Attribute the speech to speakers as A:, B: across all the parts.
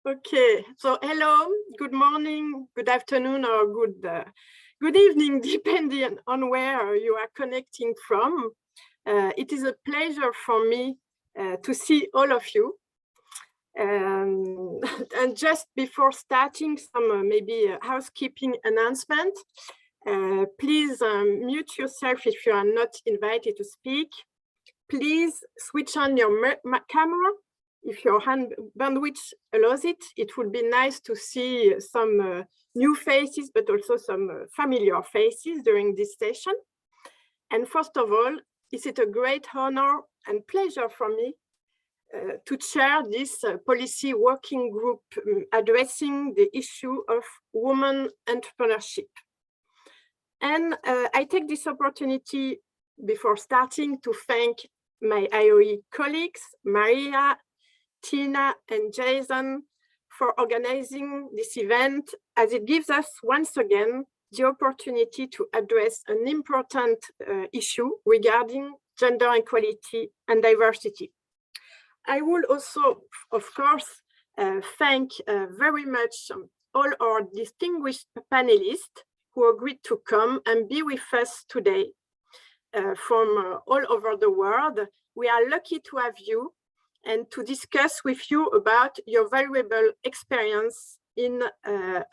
A: Okay, so hello, good morning, good afternoon, or good evening, depending on where you are connecting from. It is a pleasure for me to see all of you. And just before starting, some maybe housekeeping announcement. Please mute yourself if you are not invited to speak. Please switch on your camera. If your bandwidth allows it, it would be nice to see some new faces, but also some familiar faces during this session. And first of all, is it a great honor and pleasure for me to chair this policy working group addressing the issue of women entrepreneurship. And I take this opportunity before starting to thank my IOE colleagues, Maria, Tina, and Jason, for organizing this event, as it gives us once again the opportunity to address an important issue regarding gender equality and diversity. I will also, of course, thank very much all our distinguished panelists who agreed to come and be with us today from all over the world. We are lucky to have you and to discuss with you about your valuable experience in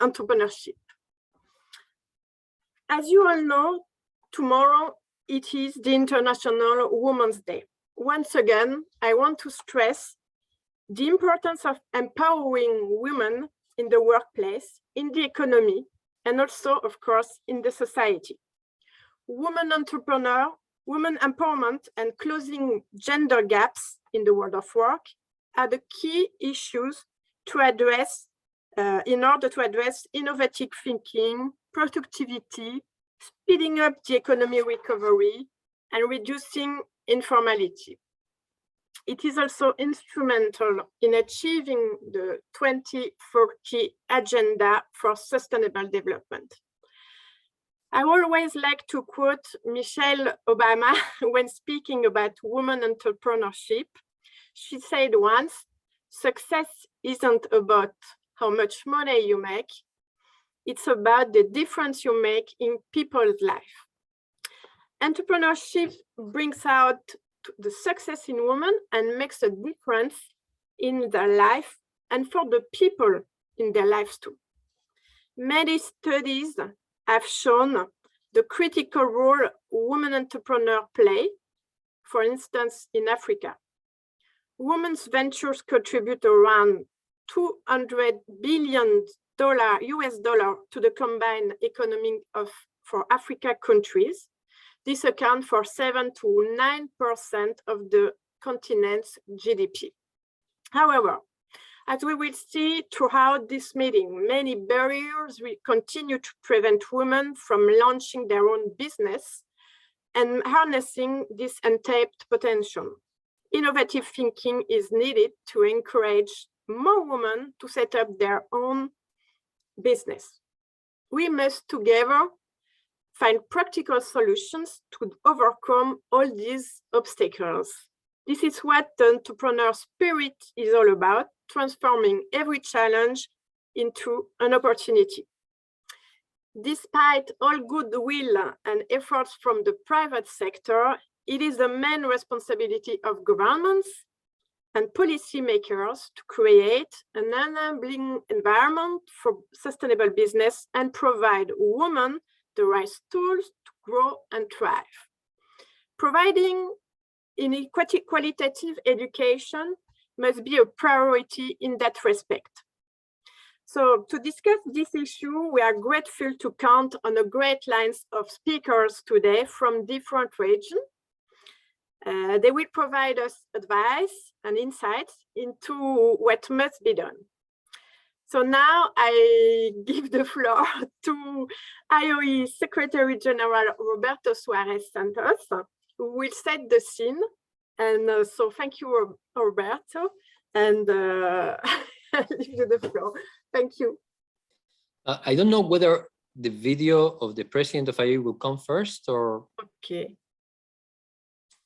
A: entrepreneurship. As you all know, tomorrow it is the International Women's Day. Once again, I want to stress the importance of empowering women in the workplace, in the economy, and also, of course, in the society. Women entrepreneur, women empowerment, and closing gender gaps in the world of work are the key issues to address in order to address innovative thinking, productivity, speeding up the economy recovery, and reducing informality. It is also instrumental in achieving the 2030 Agenda for Sustainable Development. I always like to quote Michelle Obama when speaking about women entrepreneurship. She said once, "Success isn't about how much money you make, it's about the difference you make in people's life." Entrepreneurship brings out the success in women and makes a difference in their life and for the people in their lives too. Many studies have shown the critical role women entrepreneurs play, for instance, in Africa. Women's ventures contribute around $200 billion US dollar to the combined economy for Africa countries. This accounts for 7 to 9% of the continent's GDP. However, as we will see throughout this meeting, many barriers will continue to prevent women from launching their own business and harnessing this untapped potential. Innovative thinking is needed to encourage more women to set up their own business. We must together find practical solutions to overcome all these obstacles. This is what the entrepreneur spirit is all about, transforming every challenge into an opportunity. Despite all goodwill and efforts from the private sector, it is the main responsibility of governments and policymakers to create an enabling environment for sustainable business and provide women the right tools to grow and thrive. Providing qualitative education must be a priority in that respect. So to discuss this issue, we are grateful to count on a great lines of speakers today from different regions. They will provide us advice and insights into what must be done. So now I give the floor to IOE Secretary-General Roberto Suarez Santos, who will set the scene. And so thank you, Roberto, and I leave you the floor. Thank you.
B: I don't know whether the video of the President of IOE will come first or...
A: Okay.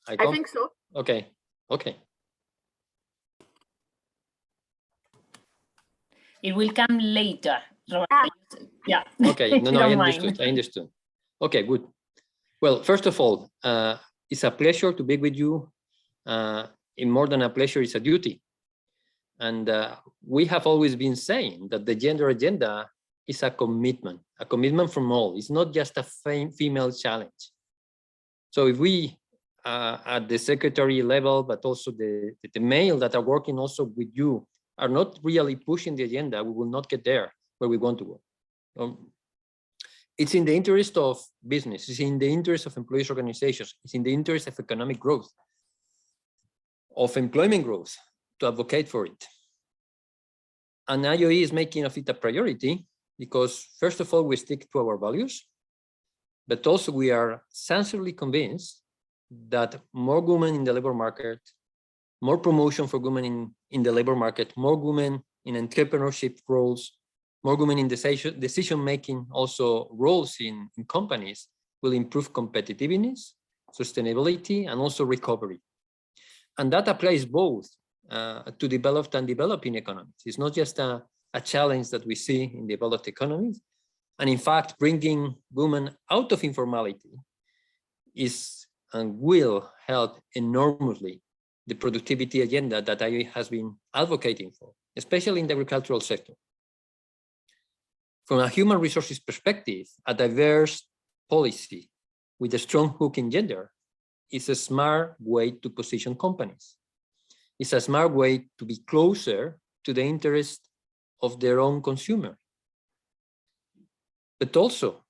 B: I
A: think so.
B: Okay, okay.
C: It will come later. Yeah.
B: Okay, no, I understood. I understood. Okay, good. Well, first of all, it's a pleasure to be with you. In more than a pleasure, it's a duty. And we have always been saying that the gender agenda is a commitment from all. It's not just a female challenge. So if we, at the secretary level, but also the male that are working also with you, are not really pushing the agenda, we will not get there where we want to go. It's in the interest of business, it's in the interest of employees' organizations, it's in the interest of economic growth, of employment growth, to advocate for it. And IOE is making of it a priority because, first of all, we stick to our values, but also we are sincerely convinced that more women in the labor market, more promotion for women in the labor market, more women in entrepreneurship roles, more women in decision-making also roles in companies will improve competitiveness, sustainability, and also recovery. And that applies both to developed and developing economies. It's not just a challenge that we see in developed economies. And in fact, bringing women out of informality is and will help enormously the productivity agenda that IOE has been advocating for, especially in the agricultural sector. From a human resources perspective, a diverse policy with a strong hook in gender is a smart way to position companies. It's a smart way to be closer to the interest of their own consumer. But also,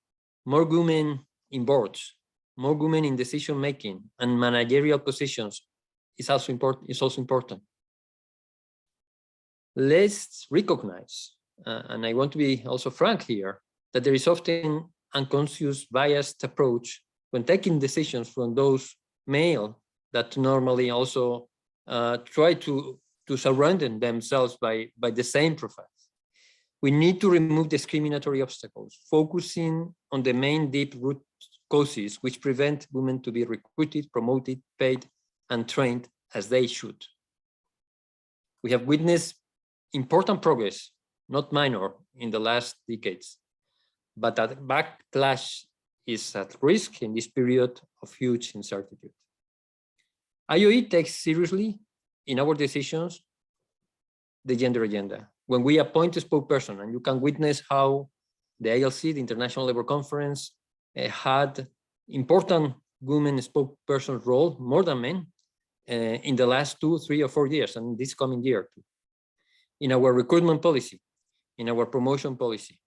B: more women in boards, more women in decision-making and managerial positions is also important. Let's recognize, and I want to be also frank here, that there is often unconscious biased approach when taking decisions from those male that normally also try to surround themselves by the same profiles. We need to remove discriminatory obstacles, focusing on the main deep root causes which prevent women to be recruited, promoted, paid, and trained as they should. We have witnessed important progress, not minor, in the last decades, but that backlash is at risk in this period of huge uncertainty. IOE takes seriously in our decisions the gender agenda. When we appoint a spokesperson, and you can witness how the ILC, the International Labour Conference, had important women spokesperson role, more than men, in the last 2, 3, or 4 years, and this coming year too. In our recruitment policy, in our promotion policy,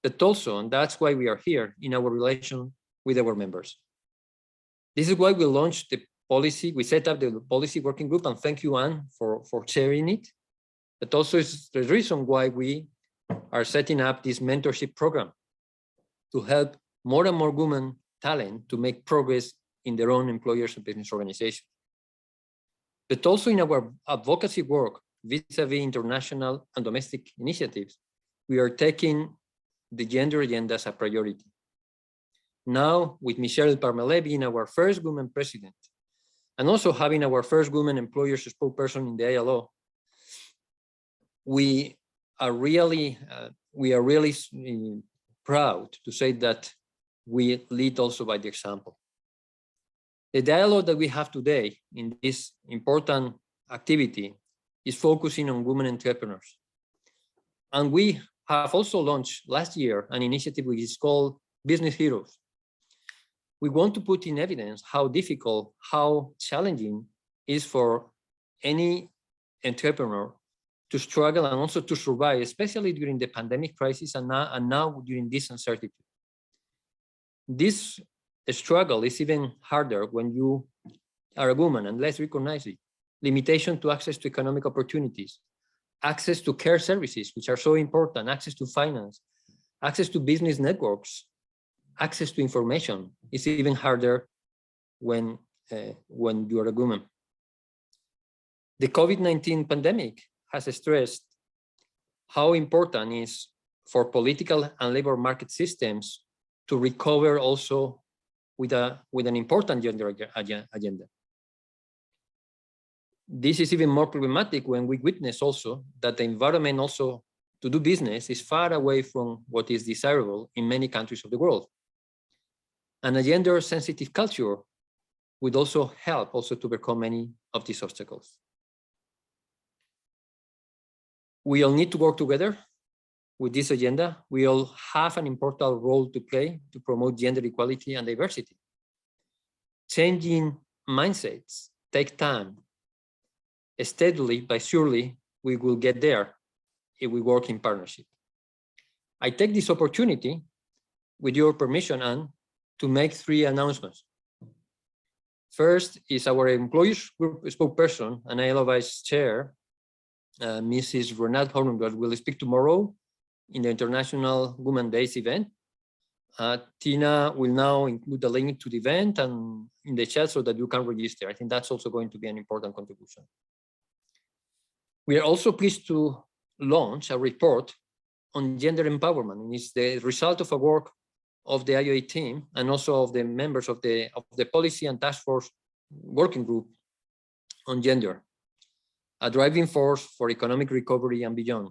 B: but also, and that's why we are here, in our relation with our members. This is why we launched the policy, we set up the policy working group, and thank you, Anne, for chairing it. But also it's the reason why we are setting up this mentorship program to help more and more women talent to make progress in their own employers and business organizations. But also in our advocacy work vis-a-vis international and domestic initiatives, we are taking the gender agenda as a priority. Now, with Michele Parmelee being our first woman president, and also having our first woman employers spokesperson in the ILO, we are really proud to say that we lead also by the example. The dialogue that we have today in this important activity is focusing on women entrepreneurs. And we have also launched last year an initiative which is called Business Heroes. We want to put in evidence how difficult, how challenging it is for any entrepreneur to struggle and also to survive, especially during the pandemic crisis and now during this uncertainty. This struggle is even harder when you are a woman, and let's recognize it. Limitation to access to economic opportunities, access to care services, which are so important, access to finance, access to business networks, access to information is even harder when you are a woman. The COVID-19 pandemic has stressed how important it is for political and labor market systems to recover also with an important gender agenda. This is even more problematic when we witness also that the environment also to do business is far away from what is desirable in many countries of the world. And a gender-sensitive culture would also help to overcome many of these obstacles. We all need to work together with this agenda. We all have an important role to play to promote gender equality and diversity. Changing mindsets take time. Steadily but surely, we will get there if we work in partnership. I take this opportunity, with your permission, Anne, to make 3 announcements. First is our employees group spokesperson and ILO Vice Chair, Mrs. Renate Hornberg, will speak tomorrow in the International Women's Days event. Tina will now include the link to the event and in the chat so that you can register. I think that's also going to be an important contribution. We are also pleased to launch a report on gender empowerment, and it's the result of a work of the IOE team and also of the members of the policy and task force working group on gender, a driving force for economic recovery and beyond,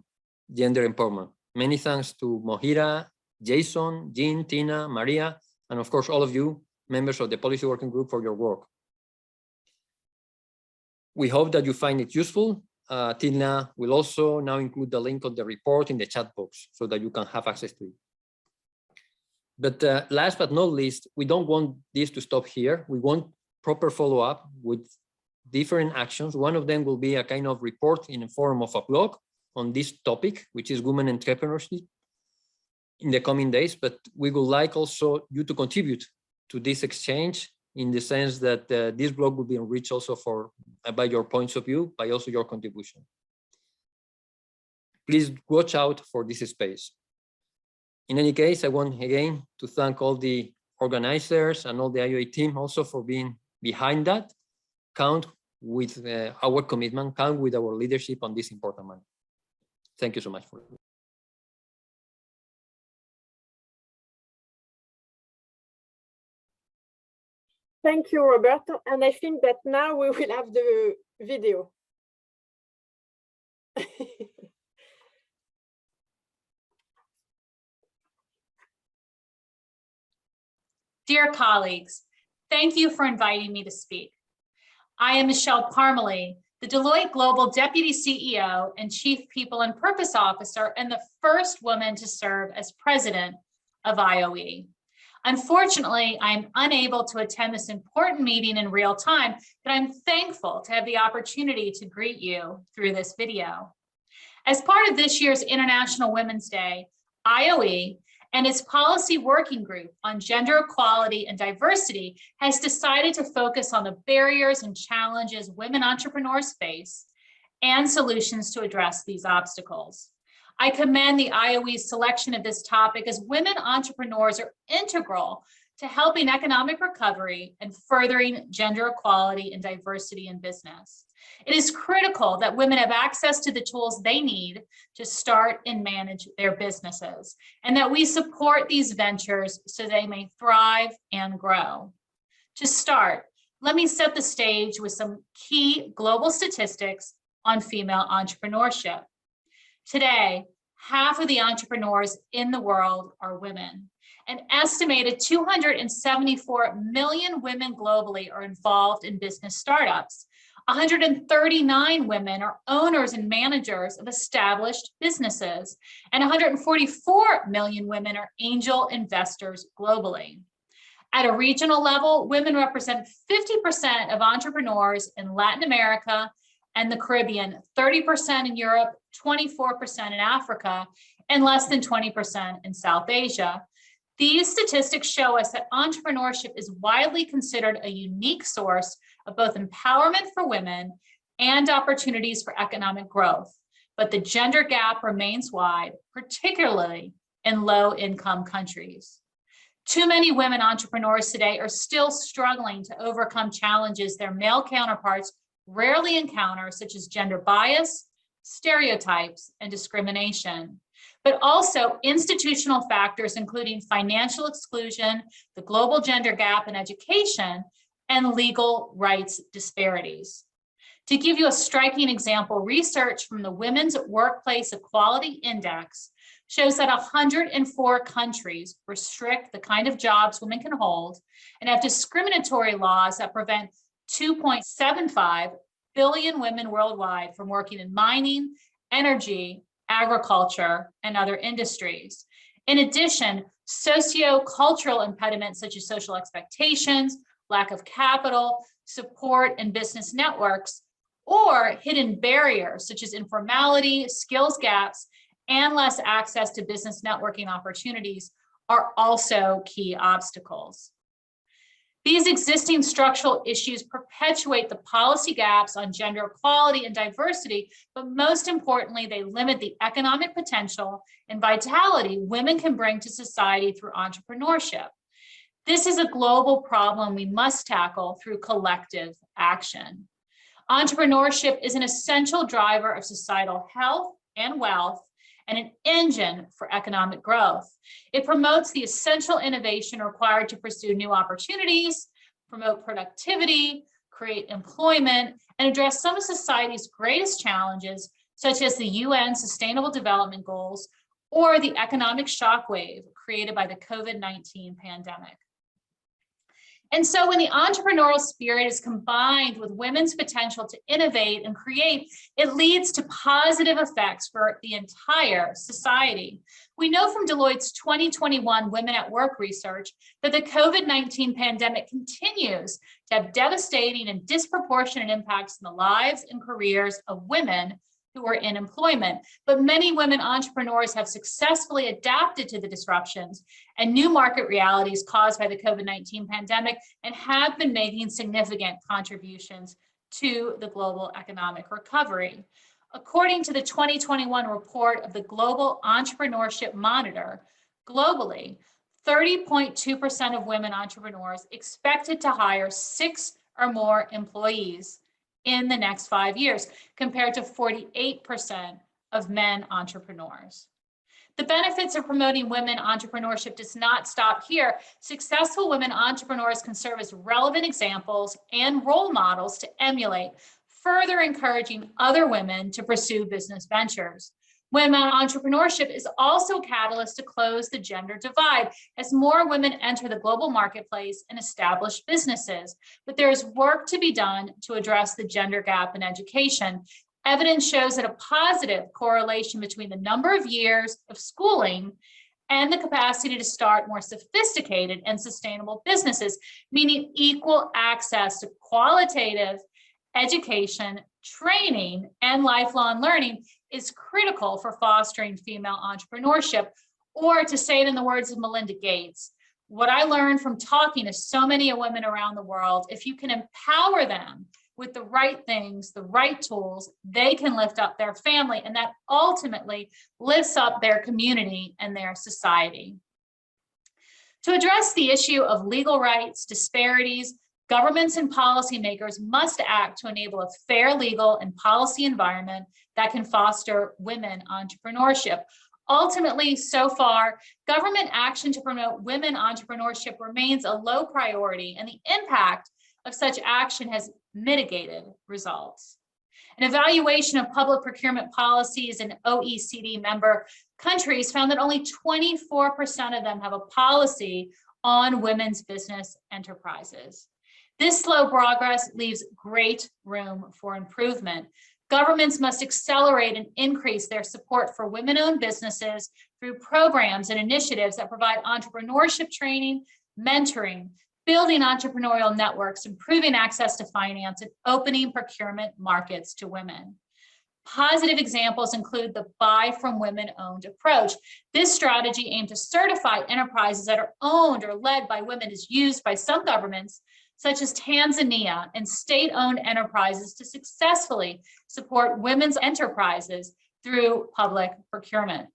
B: gender empowerment. Many thanks to Mohira, Jason, Jean, Tina, Maria, and of course all of you, members of the policy working group, for your work. We hope that you find it useful. Tina will also now include the link of the report in the chat box so that you can have access to it. But last but not least, we don't want this to stop here. We want proper follow-up with different actions. One of them will be a kind of report in the form of a blog on this topic, which is women entrepreneurship, in the coming days. But we would like also you to contribute to this exchange in the sense that this blog will be enriched also by your points of view, by also your contribution. Please watch out for this space. In any case, I want again to thank all the organizers and all the IOE team also for being behind that. Count with our commitment, count with our leadership on this important matter. Thank you so much for it.
A: Thank you, Roberto. And I think that now we will have the video.
D: Dear colleagues, thank you for inviting me to speak. I am Michele Parmelee, the Deloitte Global Deputy CEO and Chief People and Purpose Officer, and the first woman to serve as president of IOE. Unfortunately, I'm unable to attend this important meeting in real time, but I'm thankful to have the opportunity to greet you through this video. As part of this year's International Women's Day, IOE and its policy working group on gender equality and diversity has decided to focus on the barriers and challenges women entrepreneurs face and solutions to address these obstacles. I commend the IOE's selection of this topic as women entrepreneurs are integral to helping economic recovery and furthering gender equality and diversity in business. It is critical that women have access to the tools they need to start and manage their businesses, and that we support these ventures so they may thrive and grow. To start, let me set the stage with some key global statistics on female entrepreneurship. Today, half of the entrepreneurs in the world are women. An estimated 274 million women globally are involved in business startups. 139 women are owners and managers of established businesses, and 144 million women are angel investors globally. At a regional level, women represent 50% of entrepreneurs in Latin America and the Caribbean, 30% in Europe, 24% in Africa, and less than 20% in South Asia. These statistics show us that entrepreneurship is widely considered a unique source of both empowerment for women and opportunities for economic growth. But the gender gap remains wide, particularly in low-income countries. Too many women entrepreneurs today are still struggling to overcome challenges their male counterparts rarely encounter, such as gender bias, stereotypes, and discrimination, but also institutional factors, including financial exclusion, the global gender gap in education, and legal rights disparities. To give you a striking example, research from the Women's Workplace Equality Index shows that 104 countries restrict the kind of jobs women can hold and have discriminatory laws that prevent 2.75 billion women worldwide from working in mining, energy, agriculture, and other industries. In addition, socio-cultural impediments such as social expectations, lack of capital, support, and business networks, or hidden barriers such as informality, skills gaps, and less access to business networking opportunities are also key obstacles. These existing structural issues perpetuate the policy gaps on gender equality and diversity, but most importantly, they limit the economic potential and vitality women can bring to society through entrepreneurship. This is a global problem we must tackle through collective action. Entrepreneurship is an essential driver of societal health and wealth and an engine for economic growth. It promotes the essential innovation required to pursue new opportunities, promote productivity, create employment, and address some of society's greatest challenges, such as the UN Sustainable Development Goals or the economic shockwave created by the COVID-19 pandemic. And so when the entrepreneurial spirit is combined with women's potential to innovate and create, it leads to positive effects for the entire society. We know from Deloitte's 2021 Women at Work research that the COVID-19 pandemic continues to have devastating and disproportionate impacts on the lives and careers of women who are in employment. But many women entrepreneurs have successfully adapted to the disruptions and new market realities caused by the COVID-19 pandemic and have been making significant contributions to the global economic recovery. According to the 2021 report of the Global Entrepreneurship Monitor, globally, 30.2% of women entrepreneurs expected to hire 6 or more employees in the next 5 years, compared to 48% of men entrepreneurs. The benefits of promoting women entrepreneurship does not stop here. Successful women entrepreneurs can serve as relevant examples and role models to emulate, further encouraging other women to pursue business ventures. Women entrepreneurship is also a catalyst to close the gender divide as more women enter the global marketplace and establish businesses. But there is work to be done to address the gender gap in education. Evidence shows that a positive correlation between the number of years of schooling and the capacity to start more sophisticated and sustainable businesses, meaning equal access to qualitative education, training, and lifelong learning is critical for fostering female entrepreneurship. Or to say it in the words of Melinda Gates, what I learned from talking to so many women around the world, if you can empower them with the right things, the right tools, they can lift up their family, and that ultimately lifts up their community and their society. To address the issue of legal rights disparities, governments and policymakers must act to enable a fair legal and policy environment that can foster women entrepreneurship. Ultimately, so far, government action to promote women entrepreneurship remains a low priority, and the impact of such action has mitigated results. An evaluation of public procurement policies in OECD member countries found that only 24% of them have a policy on women's business enterprises. This slow progress leaves great room for improvement. Governments must accelerate and increase their support for women-owned businesses through programs and initiatives that provide entrepreneurship training, mentoring, building entrepreneurial networks, improving access to finance, and opening procurement markets to women. Positive examples include the Buy from Women-Owned approach. This strategy aimed to certify enterprises that are owned or led by women is used by some governments, such as Tanzania, and state-owned enterprises to successfully support women's enterprises through public procurement.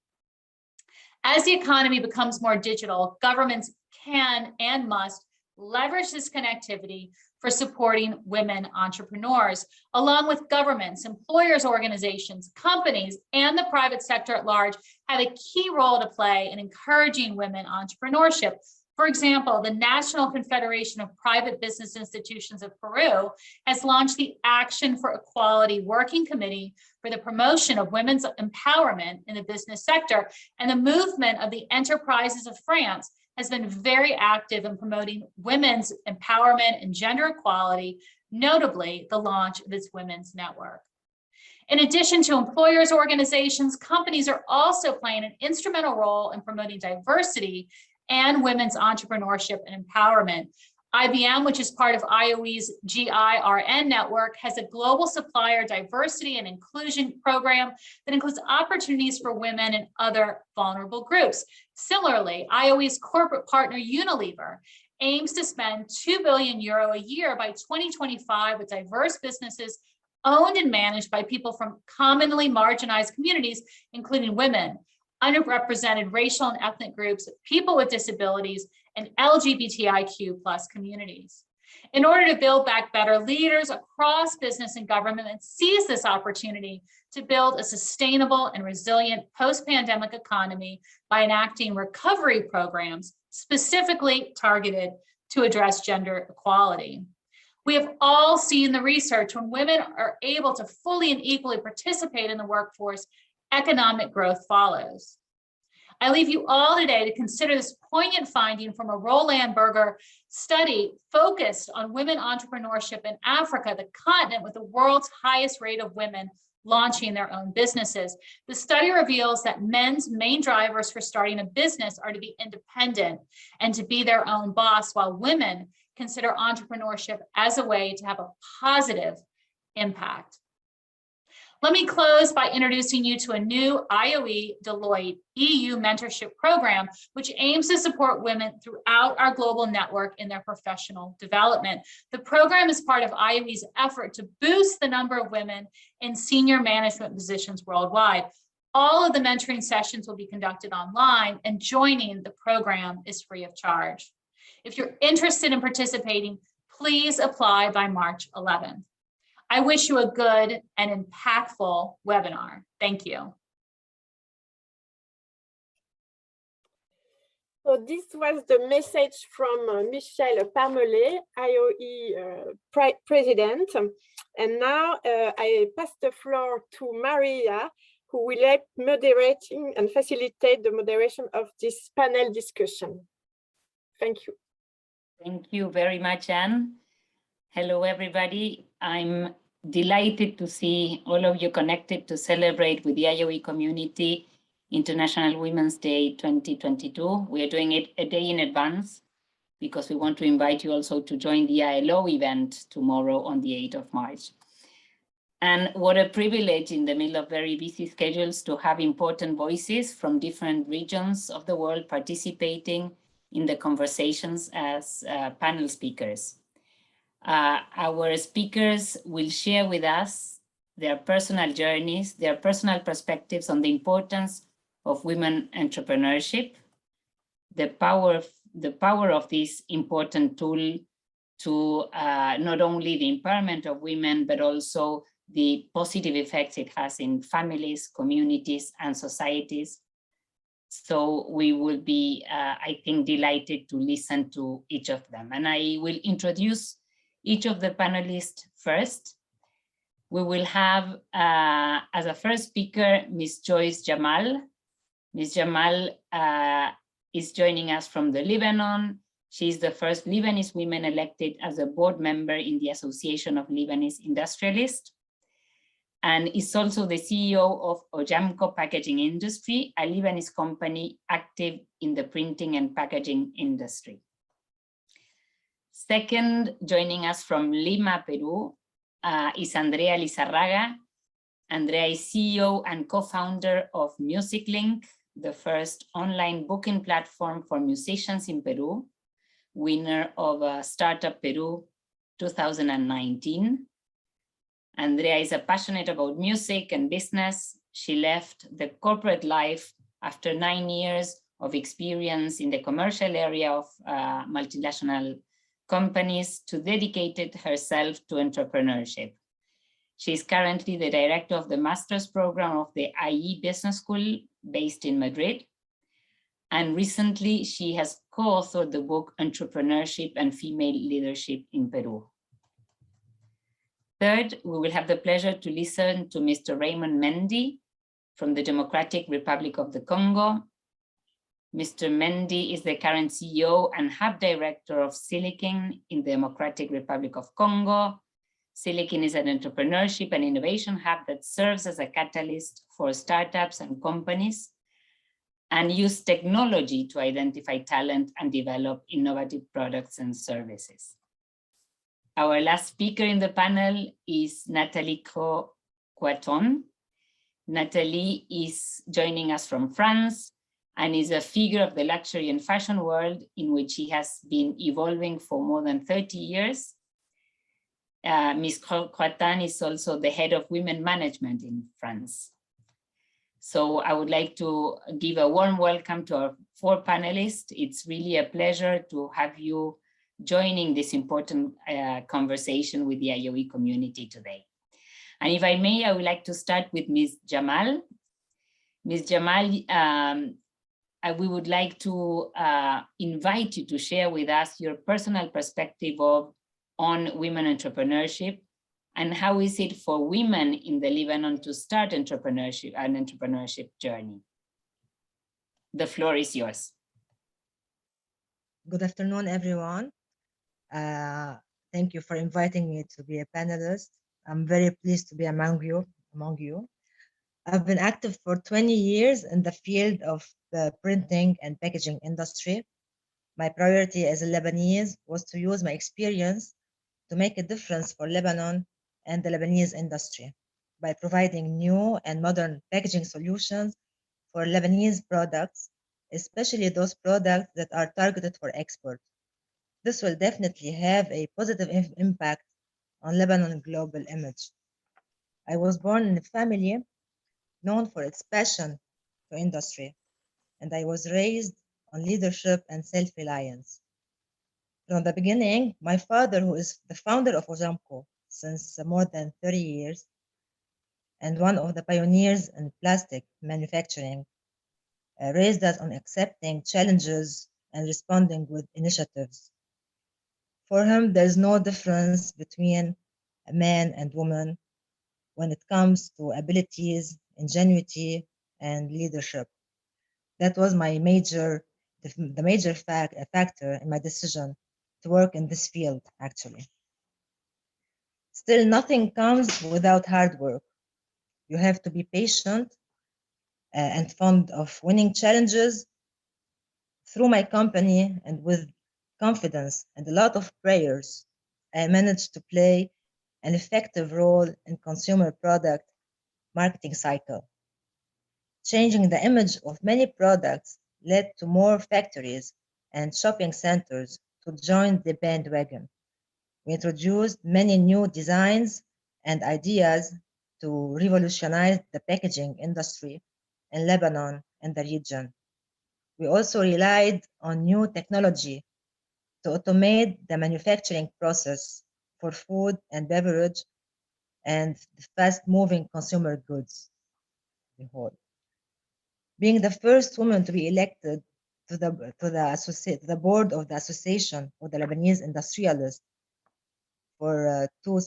D: As the economy becomes more digital, governments can and must leverage this connectivity for supporting women entrepreneurs. Along with governments, employers organizations, companies, and the private sector at large have a key role to play in encouraging women entrepreneurship. For example, the National Confederation of Private Business Institutions of Peru has launched the Action for Equality Working Committee for the promotion of women's empowerment in the business sector, and the movement of the Enterprises of France has been very active in promoting women's empowerment and gender equality, notably the launch of its Women's Network. In addition to employers' organizations, companies are also playing an instrumental role in promoting diversity and women's entrepreneurship and empowerment. IBM, which is part of IOE's GIRN network, has a global supplier diversity and inclusion program that includes opportunities for women and other vulnerable groups. Similarly, IOE's corporate partner Unilever aims to spend €2 billion a year by 2025 with diverse businesses owned and managed by people from commonly marginalized communities, including women, underrepresented racial and ethnic groups, people with disabilities, and LGBTIQ+ communities. In order to build back better leaders across business and government and seize this opportunity to build a sustainable and resilient post-pandemic economy by enacting recovery programs specifically targeted to address gender equality. We have all seen the research: when women are able to fully and equally participate in the workforce, economic growth follows. I leave you all today to consider this poignant finding from a Roland Berger study focused on women entrepreneurship in Africa, the continent with the world's highest rate of women launching their own businesses. The study reveals that men's main drivers for starting a business are to be independent and to be their own boss, while women consider entrepreneurship as a way to have a positive impact. Let me close by introducing you to a new IOE Deloitte EU mentorship program, which aims to support women throughout our global network in their professional development. The program is part of IOE's effort to boost the number of women in senior management positions worldwide. All of the mentoring sessions will be conducted online, and joining the program is free of charge. If you're interested in participating, please apply by March 11th. I wish you a good and impactful webinar. Thank you.
A: So this was the message from Michele Parmelee, IOE President. And now I pass the floor to Maria, who will help moderating and facilitate the moderation of this panel discussion. Thank you.
E: Thank you very much, Anne. Hello, everybody. I'm delighted to see all of you connected to celebrate with the IOE community International Women's Day 2022. We are doing it a day in advance because we want to invite you also to join the ILO event tomorrow on the 8th of March. And what a privilege in the middle of very busy schedules to have important voices from different regions of the world participating in the conversations as panel speakers. Our speakers will share with us their personal journeys, their personal perspectives on the importance of women entrepreneurship, the power of this important tool to not only the empowerment of women, but also the positive effects it has in families, communities, and societies. So we will be, I think, delighted to listen to each of them. And I will introduce each of the panelists first. We will have, as a first speaker, Ms. Joyce Jamal. Ms. Jamal is joining us from the Lebanon. She is the first Lebanese woman elected as a board member in the Association of Lebanese Industrialists, and is also the CEO of Ojamco Packaging Industry, a Lebanese company active in the printing and packaging industry. Second, joining us from Lima, Peru, is Andrea Lisarraga. Andrea is CEO and co-founder of MusicLink, the first online booking platform for musicians in Peru, winner of Startup Peru 2019. Andrea is passionate about music and business. She left the corporate life after 9 years of experience in the commercial area of multinational companies to dedicate herself to entrepreneurship. She is currently the director of the master's program of the IE Business School based in Madrid. And recently, she has co-authored the book Entrepreneurship and Female Leadership in Peru. Third, we will have the pleasure to listen to Mr. Raymond Mendy from the Democratic Republic of the Congo. Mr. Mendy is the current CEO and Hub Director of Silicon in the Democratic Republic of Congo. Silicon is an entrepreneurship and innovation hub that serves as a catalyst for startups and companies and use technology to identify talent and develop innovative products and services. Our last speaker in the panel is Nathalie Croaton. Nathalie is joining us from France and is a figure of the luxury and fashion world in which she has been evolving for more than 30 years. Ms. Croaton is also the head of women management in France. So I would like to give a warm welcome to our 4 panelists. It's really a pleasure to have you joining this important conversation with the IOE community today. And if I may, I would like to start with Ms. Jamal. Ms. Jamal, we would like to invite you to share with us your personal perspective on women entrepreneurship, and how is it for women in the Lebanon to start an entrepreneurship journey? The floor is yours.
F: Good afternoon, everyone. Thank you for inviting me to be a panelist. I'm very pleased to be among you. I've been active for 20 years in the field of the printing and packaging industry. My priority as a Lebanese was to use my experience to make a difference for Lebanon and the Lebanese industry by providing new and modern packaging solutions for Lebanese products, especially those products that are targeted for export. This will definitely have a positive impact on Lebanon's global image. I was born in a family known for its passion for industry, and I was raised on leadership and self-reliance. From the beginning, my father, who is the founder of Ojamco since more than 30 years, and one of the pioneers in plastic manufacturing, raised us on accepting challenges and responding with initiatives. For him, there's no difference between a man and woman when it comes to abilities, ingenuity, and leadership. That was the major factor in my decision to work in this field, actually. Still, nothing comes without hard work. You have to be patient and fond of winning challenges. Through my company and with confidence and a lot of prayers, I managed to play an effective role in consumer product marketing cycle. Changing the image of many products led to more factories and shopping centers to join the bandwagon. We introduced many new designs and ideas to revolutionize the packaging industry in Lebanon and the region. We also relied on new technology to automate the manufacturing process for food and beverage and fast-moving consumer goods. Being the first woman to be elected to the board of the Association of the Lebanese Industrialists for two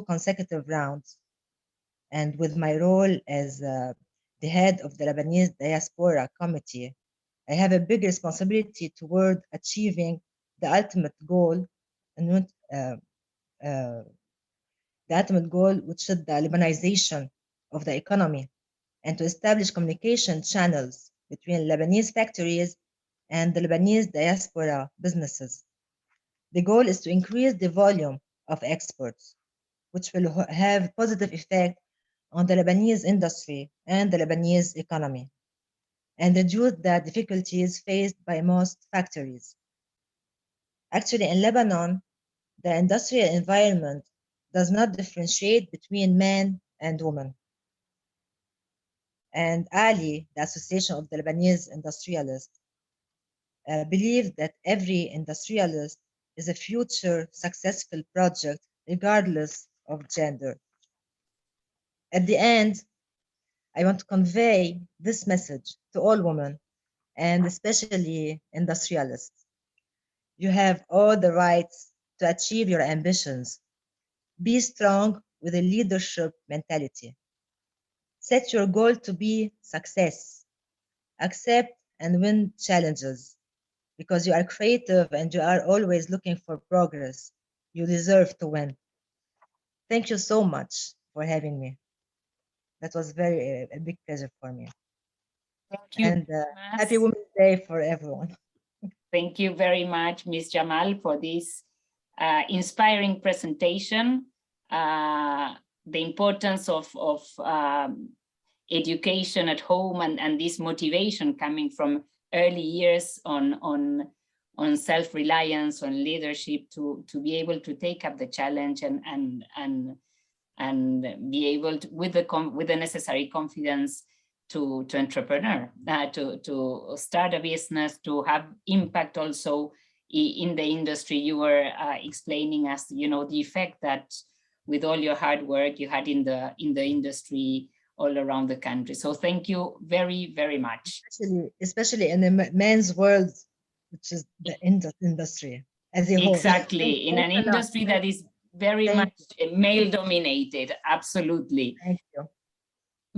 F: consecutive rounds, and with my role as the head of the Lebanese Diaspora Committee, I have a big responsibility toward achieving the ultimate goal, which is the Lebanization of the economy, and to establish communication channels between Lebanese factories and the Lebanese diaspora businesses. The goal is to increase the volume of exports, which will have positive effect on the Lebanese industry and the Lebanese economy, and reduce the difficulties faced by most factories. Actually, in Lebanon, the industrial environment does not differentiate between men and women. And Ali, the Association of the Lebanese Industrialists, believes that every industrialist is a future successful project regardless of gender. At the end, I want to convey this message to all women and especially industrialists. You have all the rights to achieve your ambitions. Be strong with a leadership mentality. Set your goal to be success. Accept and win challenges because you are creative and you are always looking for progress. You deserve to win. Thank you so much for having me. That was a big pleasure for me.
E: Thank you.
F: And happy Women's Day for everyone.
E: Thank you very much, Ms. Jamal, for this inspiring presentation. The importance of education at home and this motivation coming from early years on self-reliance, on leadership, to be able to take up the challenge and be able to, with the necessary confidence, to entrepreneur, to start a business, to have impact also in the industry. You were explaining us, the effect that with all your hard work you had in the industry all around the country. So thank you very, very much.
F: Especially in the men's world, which is the industry as a whole.
E: Exactly, in an industry that is very much male dominated. Absolutely.
F: Thank you.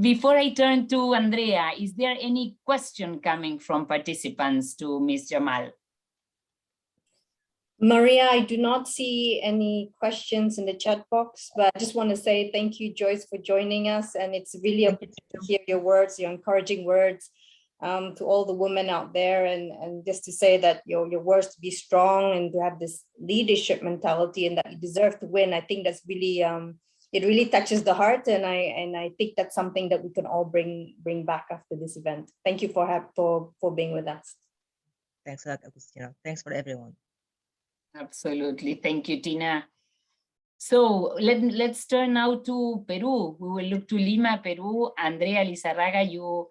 E: Before I turn to Andrea, is there any question coming from participants to Ms. Jamal?
G: Maria, I do not see any questions in the chat box, but I just want to say thank you, Joyce, for joining us. And it's really a pleasure to hear your words, your encouraging words to all the women out there. And just to say that your words to be strong and to have this leadership mentality and that you deserve to win. I think that's really, it really touches the heart. And I think that's something that we can all bring back after this event. Thank you for being with us.
F: Thanks a lot, Agustina. Thanks for everyone.
E: Absolutely. Thank you, Tina. So let's turn now to Peru. We will look to Lima, Peru. Andrea Lisarraga, you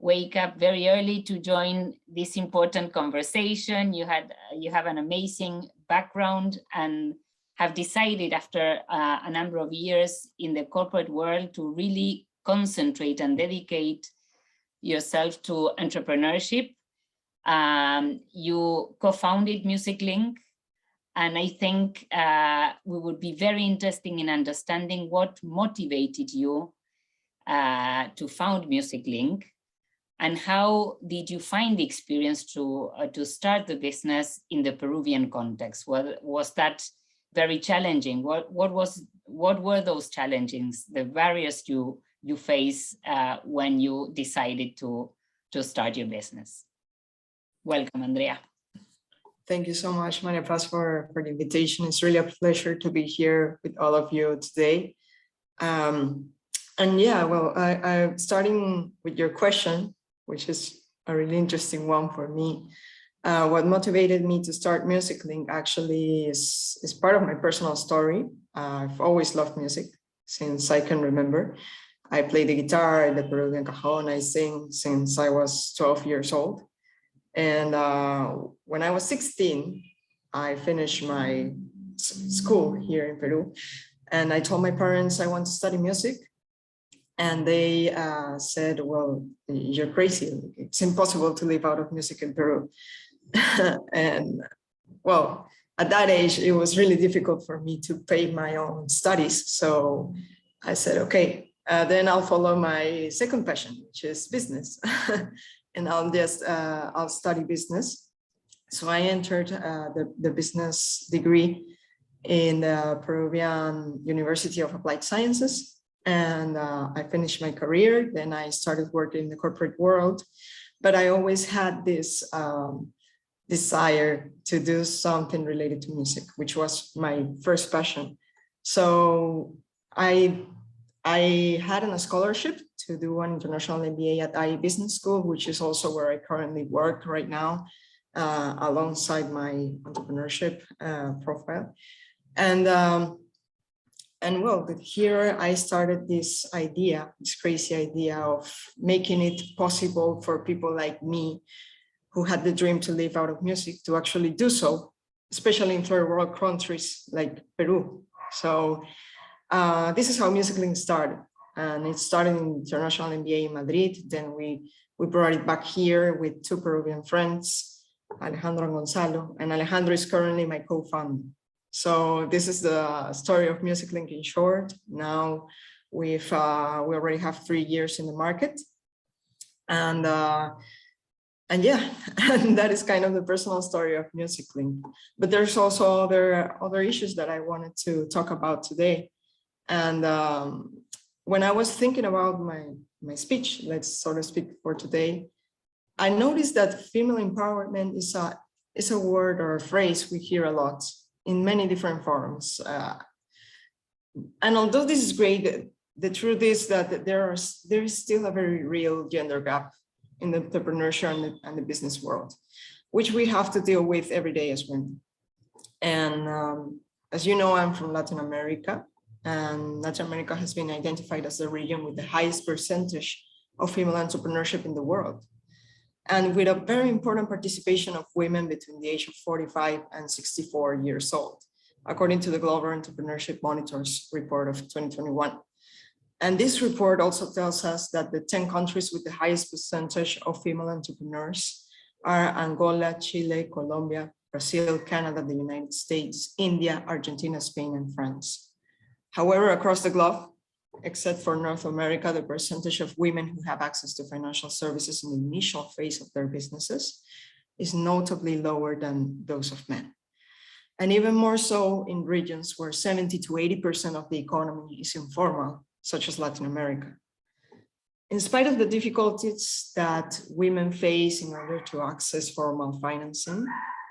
E: wake up very early to join this important conversation. You have an amazing background and have decided after a number of years in the corporate world to really concentrate and dedicate yourself to entrepreneurship. You co-founded Music Link. And I think we would be very interested in understanding what motivated you to found Music Link, and how did you find the experience to start the business in the Peruvian context? Was that very challenging? What were those challenges, the barriers you face when you decided to start your business? Welcome, Andrea.
H: Thank you so much, Maria Paz, for the invitation. It's really a pleasure to be here with all of you today. And yeah, well, I'm starting with your question, which is a really interesting one for me. What motivated me to start Music Link actually is part of my personal story. I've always loved music since I can remember. I play the guitar, the Peruvian cajon, I sing since I was 12 years old. And when I was 16, I finished my school here in Peru. And I told my parents I want to study music. And they said, well, you're crazy. It's impossible to live out of music in Peru. And well, at that age, it was really difficult for me to pay my own studies. So I said, okay, then I'll follow my second passion, which is business. And I'll study business. So I entered the business degree in the Peruvian University of Applied Sciences. And I finished my career. Then I started working in the corporate world. But I always had this desire to do something related to music, which was my first passion. So I had a scholarship to do an international MBA at IOE Business School, which is also where I currently work right now, alongside my entrepreneurship profile. And well, here I started this idea, this crazy idea of making it possible for people like me who had the dream to live out of music to actually do so, especially in third world countries like Peru. So this is how Music Link started. And it started in International MBA in Madrid. Then we brought it back here with two Peruvian friends, Alejandro and Gonzalo, and Alejandro is currently my co-founder. So this is the story of MusicLink in short. Now we already have 3 years in the market, and yeah, and that is kind of the personal story of MusicLink. But there's also other issues that I wanted to talk about today. And when I was thinking about my speech, let's sort of speak for today, I noticed that female empowerment is a word or a phrase we hear a lot in many different forums. And although this is great, the truth is that there is still a very real gender gap in the entrepreneurship and the business world, which we have to deal with every day as women. And as you know, I'm from Latin America, and Latin America has been identified as the region with the highest percentage of female entrepreneurship in the world, and with a very important participation of women between the age of 45 and 64 years old, according to the Global Entrepreneurship Monitors report of 2021. And this report also tells us that the 10 countries with the highest percentage of female entrepreneurs are Angola, Chile, Colombia, Brazil, Canada, the United States, India, Argentina, Spain, and France. However, across the globe, except for North America, the percentage of women who have access to financial services in the initial phase of their businesses is notably lower than those of men. And even more so in regions where 70 to 80% of the economy is informal, such as Latin America. In spite of the difficulties that women face in order to access formal financing,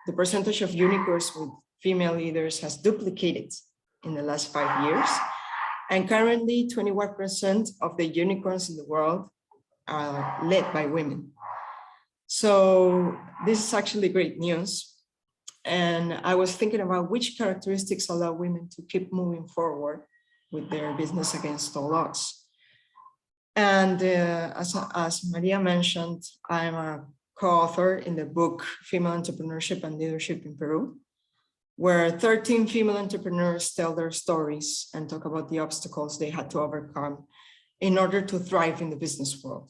H: the percentage of unicorns with female leaders has duplicated in the last 5 years. And currently 21% of the unicorns in the world are led by women. So this is actually great news. And I was thinking about which characteristics allow women to keep moving forward with their business against all odds. And as Maria mentioned, I'm a co-author in the book Female Entrepreneurship and Leadership in Peru, where 13 female entrepreneurs tell their stories and talk about the obstacles they had to overcome in order to thrive in the business world.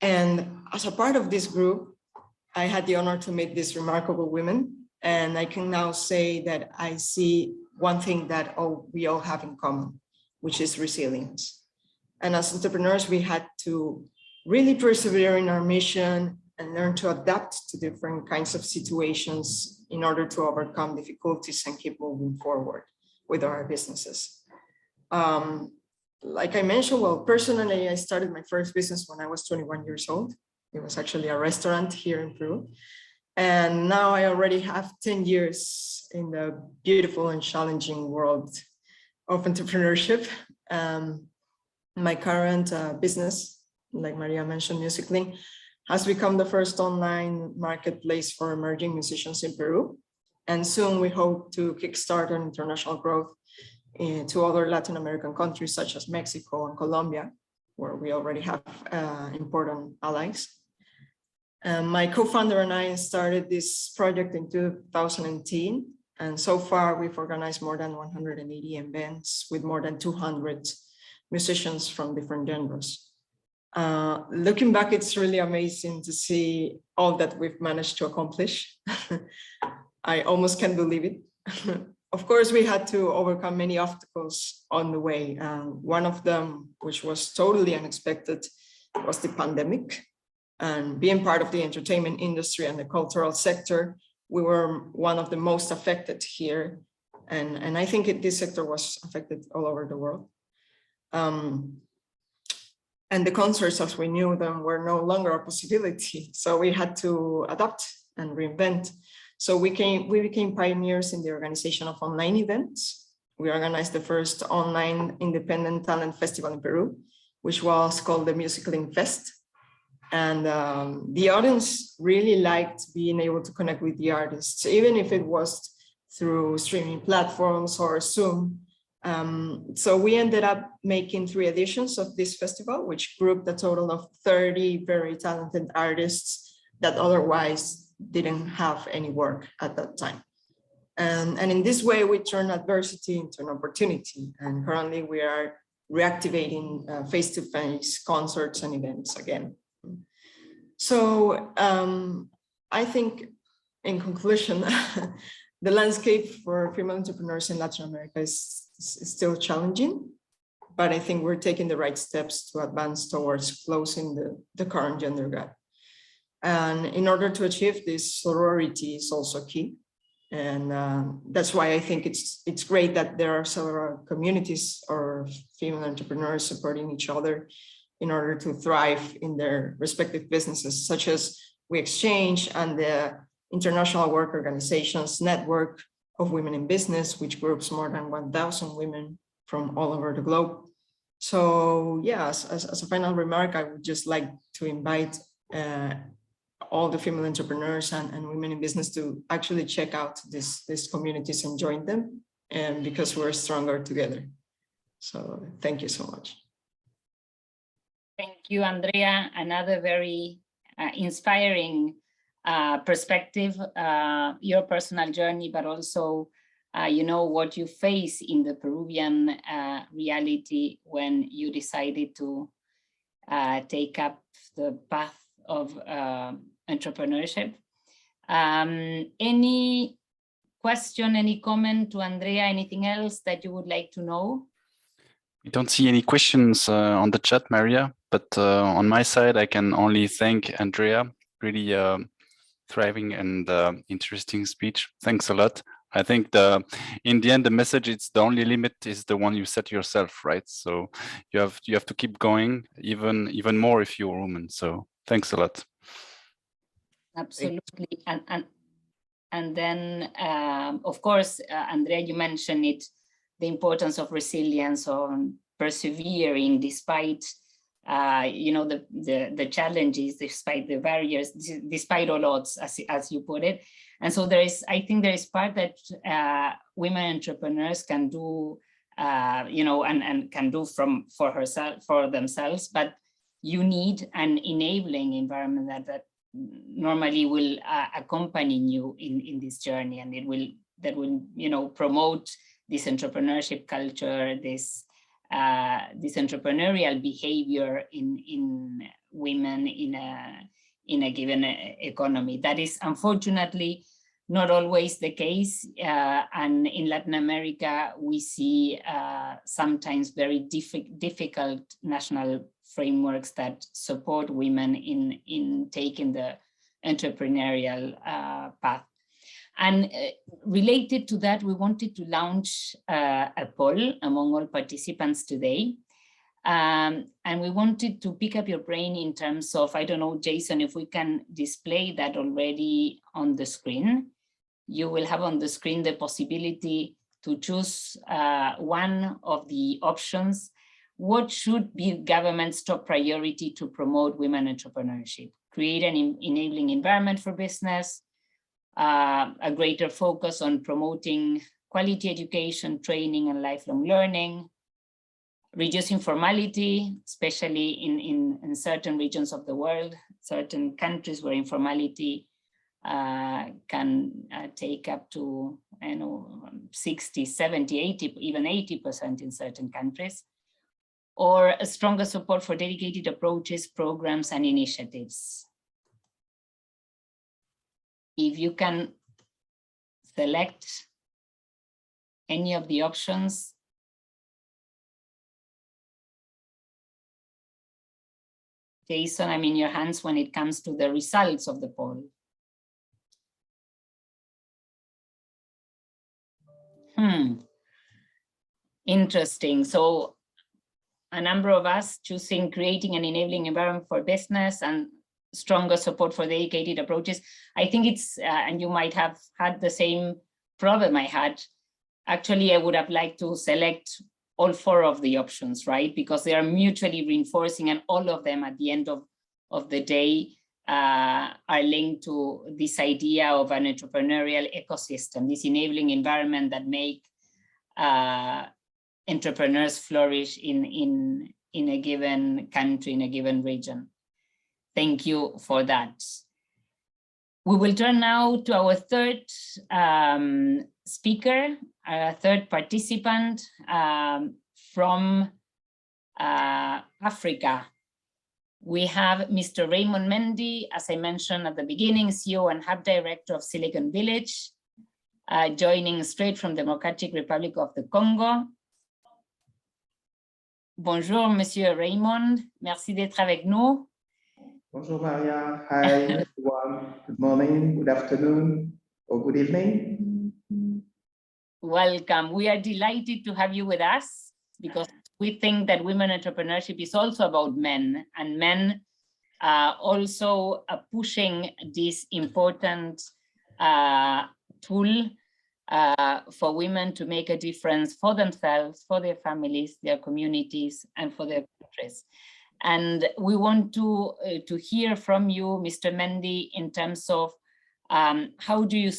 H: And as a part of this group, I had the honor to meet these remarkable women, and I can now say that I see one thing that we all have in common, which is resilience. And as entrepreneurs, we had to really persevere in our mission and learn to adapt to different kinds of situations in order to overcome difficulties and keep moving forward with our businesses. Like I mentioned, well, personally, I started my first business when I was 21 years old. It was actually a restaurant here in Peru. And now I already have 10 years in the beautiful and challenging world of entrepreneurship. My current business, like Maria mentioned, MusicLink, has become the first online marketplace for emerging musicians in Peru. And soon we hope to kickstart an international growth to other Latin American countries such as Mexico and Colombia, where we already have important allies. My co-founder and I started this project in 2010, and so far we've organized more than 180 events with more than 200 musicians from different genres. Looking back, it's really amazing to see all that we've managed to accomplish. I almost can't believe it. Of course, we had to overcome many obstacles on the way. One of them, which was totally unexpected, was the pandemic. And being part of the entertainment industry and the cultural sector, we were one of the most affected here. And I think this sector was affected all over the world. And the concerts, as we knew them, were no longer a possibility. So we had to adapt and reinvent. So we became pioneers in the organization of online events. We organized the first online independent talent festival in Peru, which was called the MusicLink Fest. And the audience really liked being able to connect with the artists, even if it was through streaming platforms or Zoom. So we ended up making 3 editions of this festival, which grouped a total of 30 very talented artists that otherwise didn't have any work at that time. And in this way, we turned adversity into an opportunity. And currently we are reactivating face-to-face concerts and events again. So I think, in conclusion, the landscape for female entrepreneurs in Latin America is still challenging, but I think we're taking the right steps to advance towards closing the current gender gap. And in order to achieve this, sorority is also key. And that's why I think it's great that there are several communities or female entrepreneurs supporting each other in order to thrive in their respective businesses, such as We Exchange and the International Work Organization's network of women in business, which groups more than 1,000 women from all over the globe. So yes, as a final remark, I would just like to invite all the female entrepreneurs and women in business to actually check out these communities and join them, and because we're stronger together. So thank you so much.
E: Thank you, Andrea. Another very inspiring perspective, your personal journey, but also, you know, what you face in the Peruvian reality when you decided to take up the path of entrepreneurship. Any question, any comment to Andrea, anything else that you would like to know?
I: We don't see any questions on the chat, Maria, but on my side, I can only thank Andrea. Really thriving and interesting speech. Thanks a lot. I think in the end, the message, it's the only limit is the one you set yourself, right? So you have to keep going, even more if you're a woman. So thanks a lot.
E: Absolutely. And then, of course, Andrea, you mentioned it, the importance of resilience, on persevering despite you know, the challenges, despite the barriers, despite all odds, as you put it. And so I think there is part that women entrepreneurs can do, you know, and can do for themselves, but you need an enabling environment that normally will accompany you in this journey, and that will, you know, promote this entrepreneurship culture, this entrepreneurial behavior in women in a given economy. That is unfortunately not always the case, and in Latin America we see sometimes very difficult national frameworks that support women in taking the entrepreneurial path. And related to that, we wanted to launch a poll among all participants today. And we wanted to pick up your brain in terms of, I don't know, Jason, if we can display that already on the screen. You will have on the screen the possibility to choose one of the options. What should be government's top priority to promote women entrepreneurship? Create an enabling environment for business, a greater focus on promoting quality education, training, and lifelong learning, reduce informality, especially in certain regions of the world, certain countries where informality can take up to 60, 70, 80, even 80% in certain countries, or a stronger support for dedicated approaches, programs, and initiatives. If you can select any of the options, Jason, I'm in your hands when it comes to the results of the poll. Interesting. So a number of us choosing creating an enabling environment for business and stronger support for dedicated approaches. I think it's, and you might have had the same problem I had. Actually, I would have liked to select all four of the options, right? Because they are mutually reinforcing, and all of them at the end of the day are linked to this idea of an entrepreneurial ecosystem, this enabling environment that make entrepreneurs flourish in a given country, in a given region. Thank you for that. We will turn now to our third speaker, our third participant from Africa. We have Mr. Raymond Mendy, as I mentioned at the beginning, CEO and Hub Director of Silicon Village, joining straight from Democratic Republic of the Congo. Bonjour, Monsieur Raymond. Merci d'être avec nous.
J: Bonjour, Maria. Hi, everyone. Good morning, good afternoon, or good evening.
E: Welcome. We are delighted to have you with us because we think that women entrepreneurship is also about men, and men also pushing this important tool for women to make a difference for themselves, for their families, their communities, and for their countries. And we want to hear from you, Mr. Mendy, in terms of how do you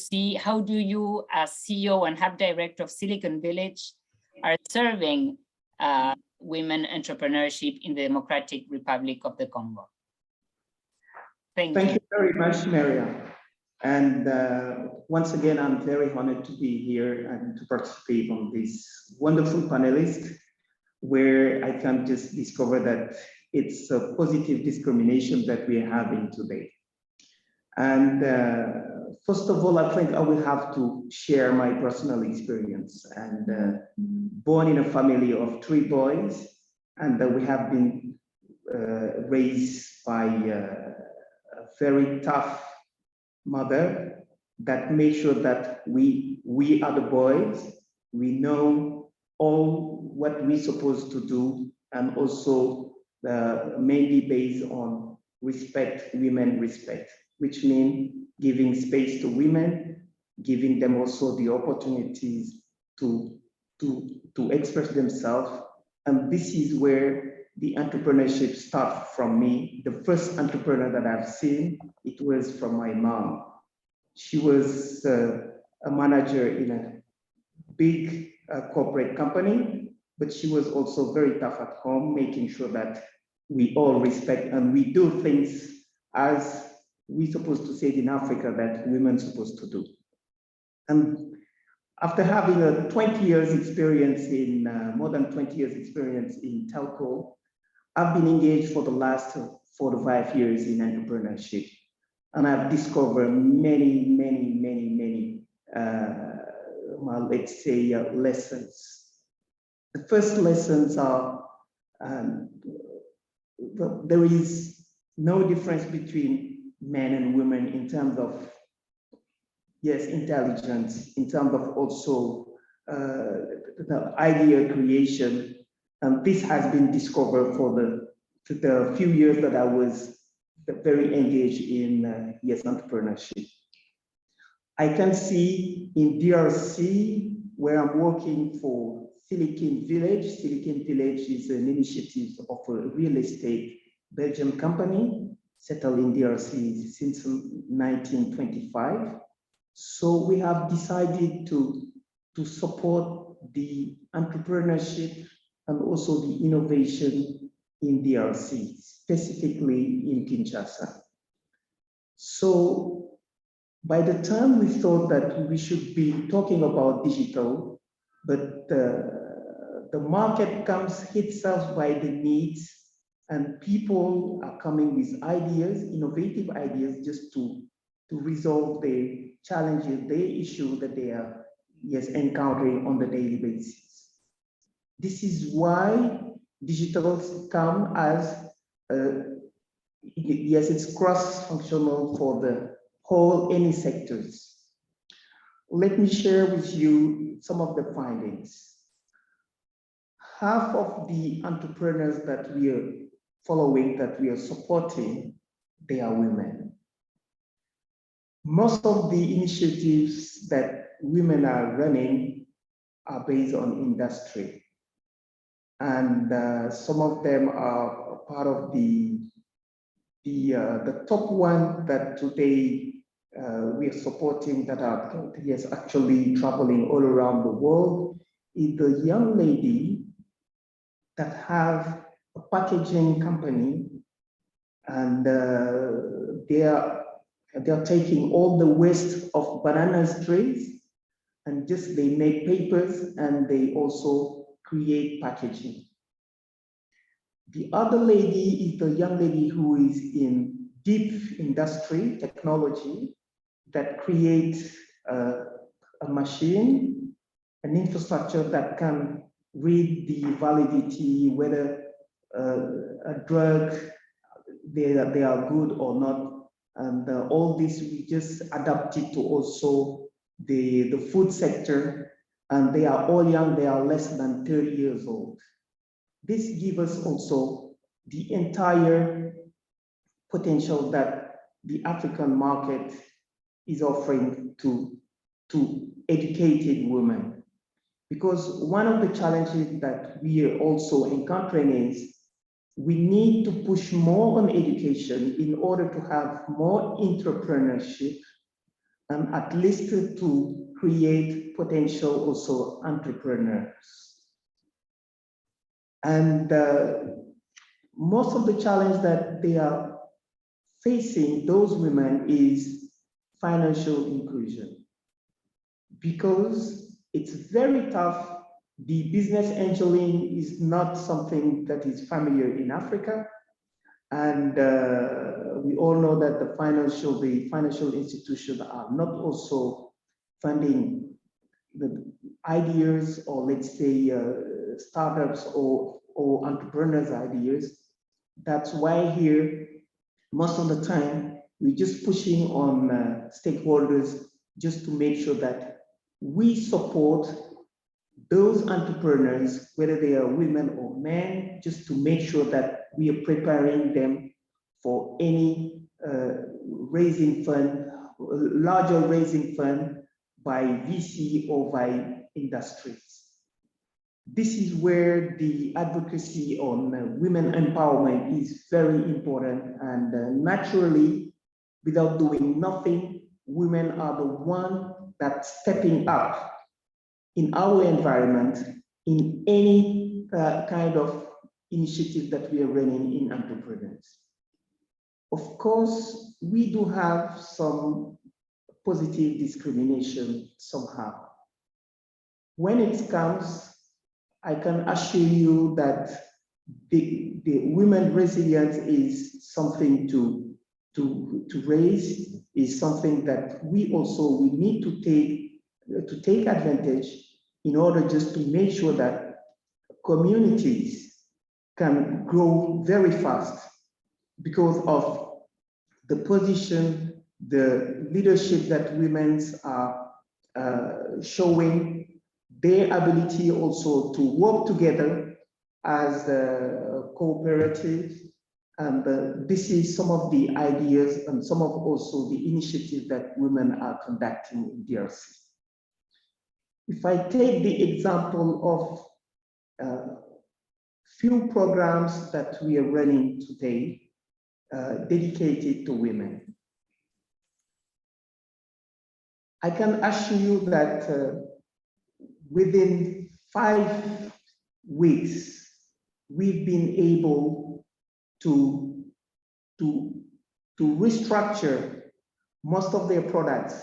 E: as CEO and Hub Director of Silicon Village are serving women entrepreneurship in the Democratic Republic of the Congo? Thank you
J: very much, Maria. And once again, I'm very honored to be here and to participate on this wonderful panelist, where I can just discover that it's a positive discrimination that we are having today. And first of all, I think I will have to share my personal experience. And born in a family of 3 boys, and we have been raised by a very tough mother that made sure that we are the boys, we know all what we're supposed to do, and also mainly based on respect, women respect, which means giving space to women, giving them also the opportunities to express themselves. And this is where the entrepreneurship starts from me. The first entrepreneur that I've seen, it was from my mom. She was a manager in a big corporate company, but she was also very tough at home, making sure that we all respect and we do things as we're supposed to say in Africa that women are supposed to do. And after having a 20 years experience in, more than 20 years experience in telco, I've been engaged for the last 4 to 5 years in entrepreneurship. And I've discovered many, well, let's say lessons. The first lessons are, there is no difference between men and women in terms of, yes, intelligence, in terms of also the idea creation. And this has been discovered for the few years that I was very engaged in yes, entrepreneurship. I can see in DRC, where I'm working for Silicon Village. Silicon Village is an initiative of a real estate Belgian company settled in DRC since 1925. So we have decided to support the entrepreneurship and also the innovation in DRC, specifically in Kinshasa. So by the time we thought that we should be talking about digital, but the market hits us by the needs, and people are coming with ideas, innovative ideas, just to resolve the challenges, the issue that they are, yes, encountering on the daily basis. This is why digital come as, yes, it's cross-functional for the whole, any sectors. Let me share with you some of the findings. Half of the entrepreneurs that we are following, that we are supporting, they are women. Most of the initiatives that women are running are based on industry. And some of them are part of the top one that today we are supporting, that are, yes, actually traveling all around the world, is the young lady that have a packaging company, and they are taking all the waste of bananas trees, and just they make papers, and they also create packaging. The other lady is the young lady who is in deep industry technology that creates a machine, an infrastructure that can read the validity, whether a drug, they are good or not. And all this, we just adapted to also the food sector, and they are all young, they are less than 30 years old. This gives us also the entire potential that the African market is offering to educated women. Because one of the challenges that we are also encountering is we need to push more on education in order to have more entrepreneurship and at least to create potential also entrepreneurs. And most of the challenge that they are facing, those women, is financial inclusion. Because it's very tough. The business angeling is not something that is familiar in Africa. And we all know that the financial institutions are not also funding the ideas, or let's say startups or entrepreneurs' ideas. That's why here, most of the time, we're just pushing on stakeholders just to make sure that we support those entrepreneurs, whether they are women or men, just to make sure that we are preparing them for any raising fund, larger raising fund by VC or by industries. This is where the advocacy on women empowerment is very important, and naturally, without doing nothing, women are the ones that stepping up in our environment, in any kind of initiative that we are running in entrepreneurs. Of course, we do have some positive discrimination somehow. When it comes, I can assure you that the women resilience is something to raise, is something that we need to take advantage in order just to make sure that communities can grow very fast because of the position, the leadership that women are showing, their ability also to work together as a cooperative. And this is some of the ideas and some of also the initiatives that women are conducting in DRC. If I take the example of few programs that we are running today dedicated to women, I can assure you that within 5 weeks, we've been able to restructure most of their products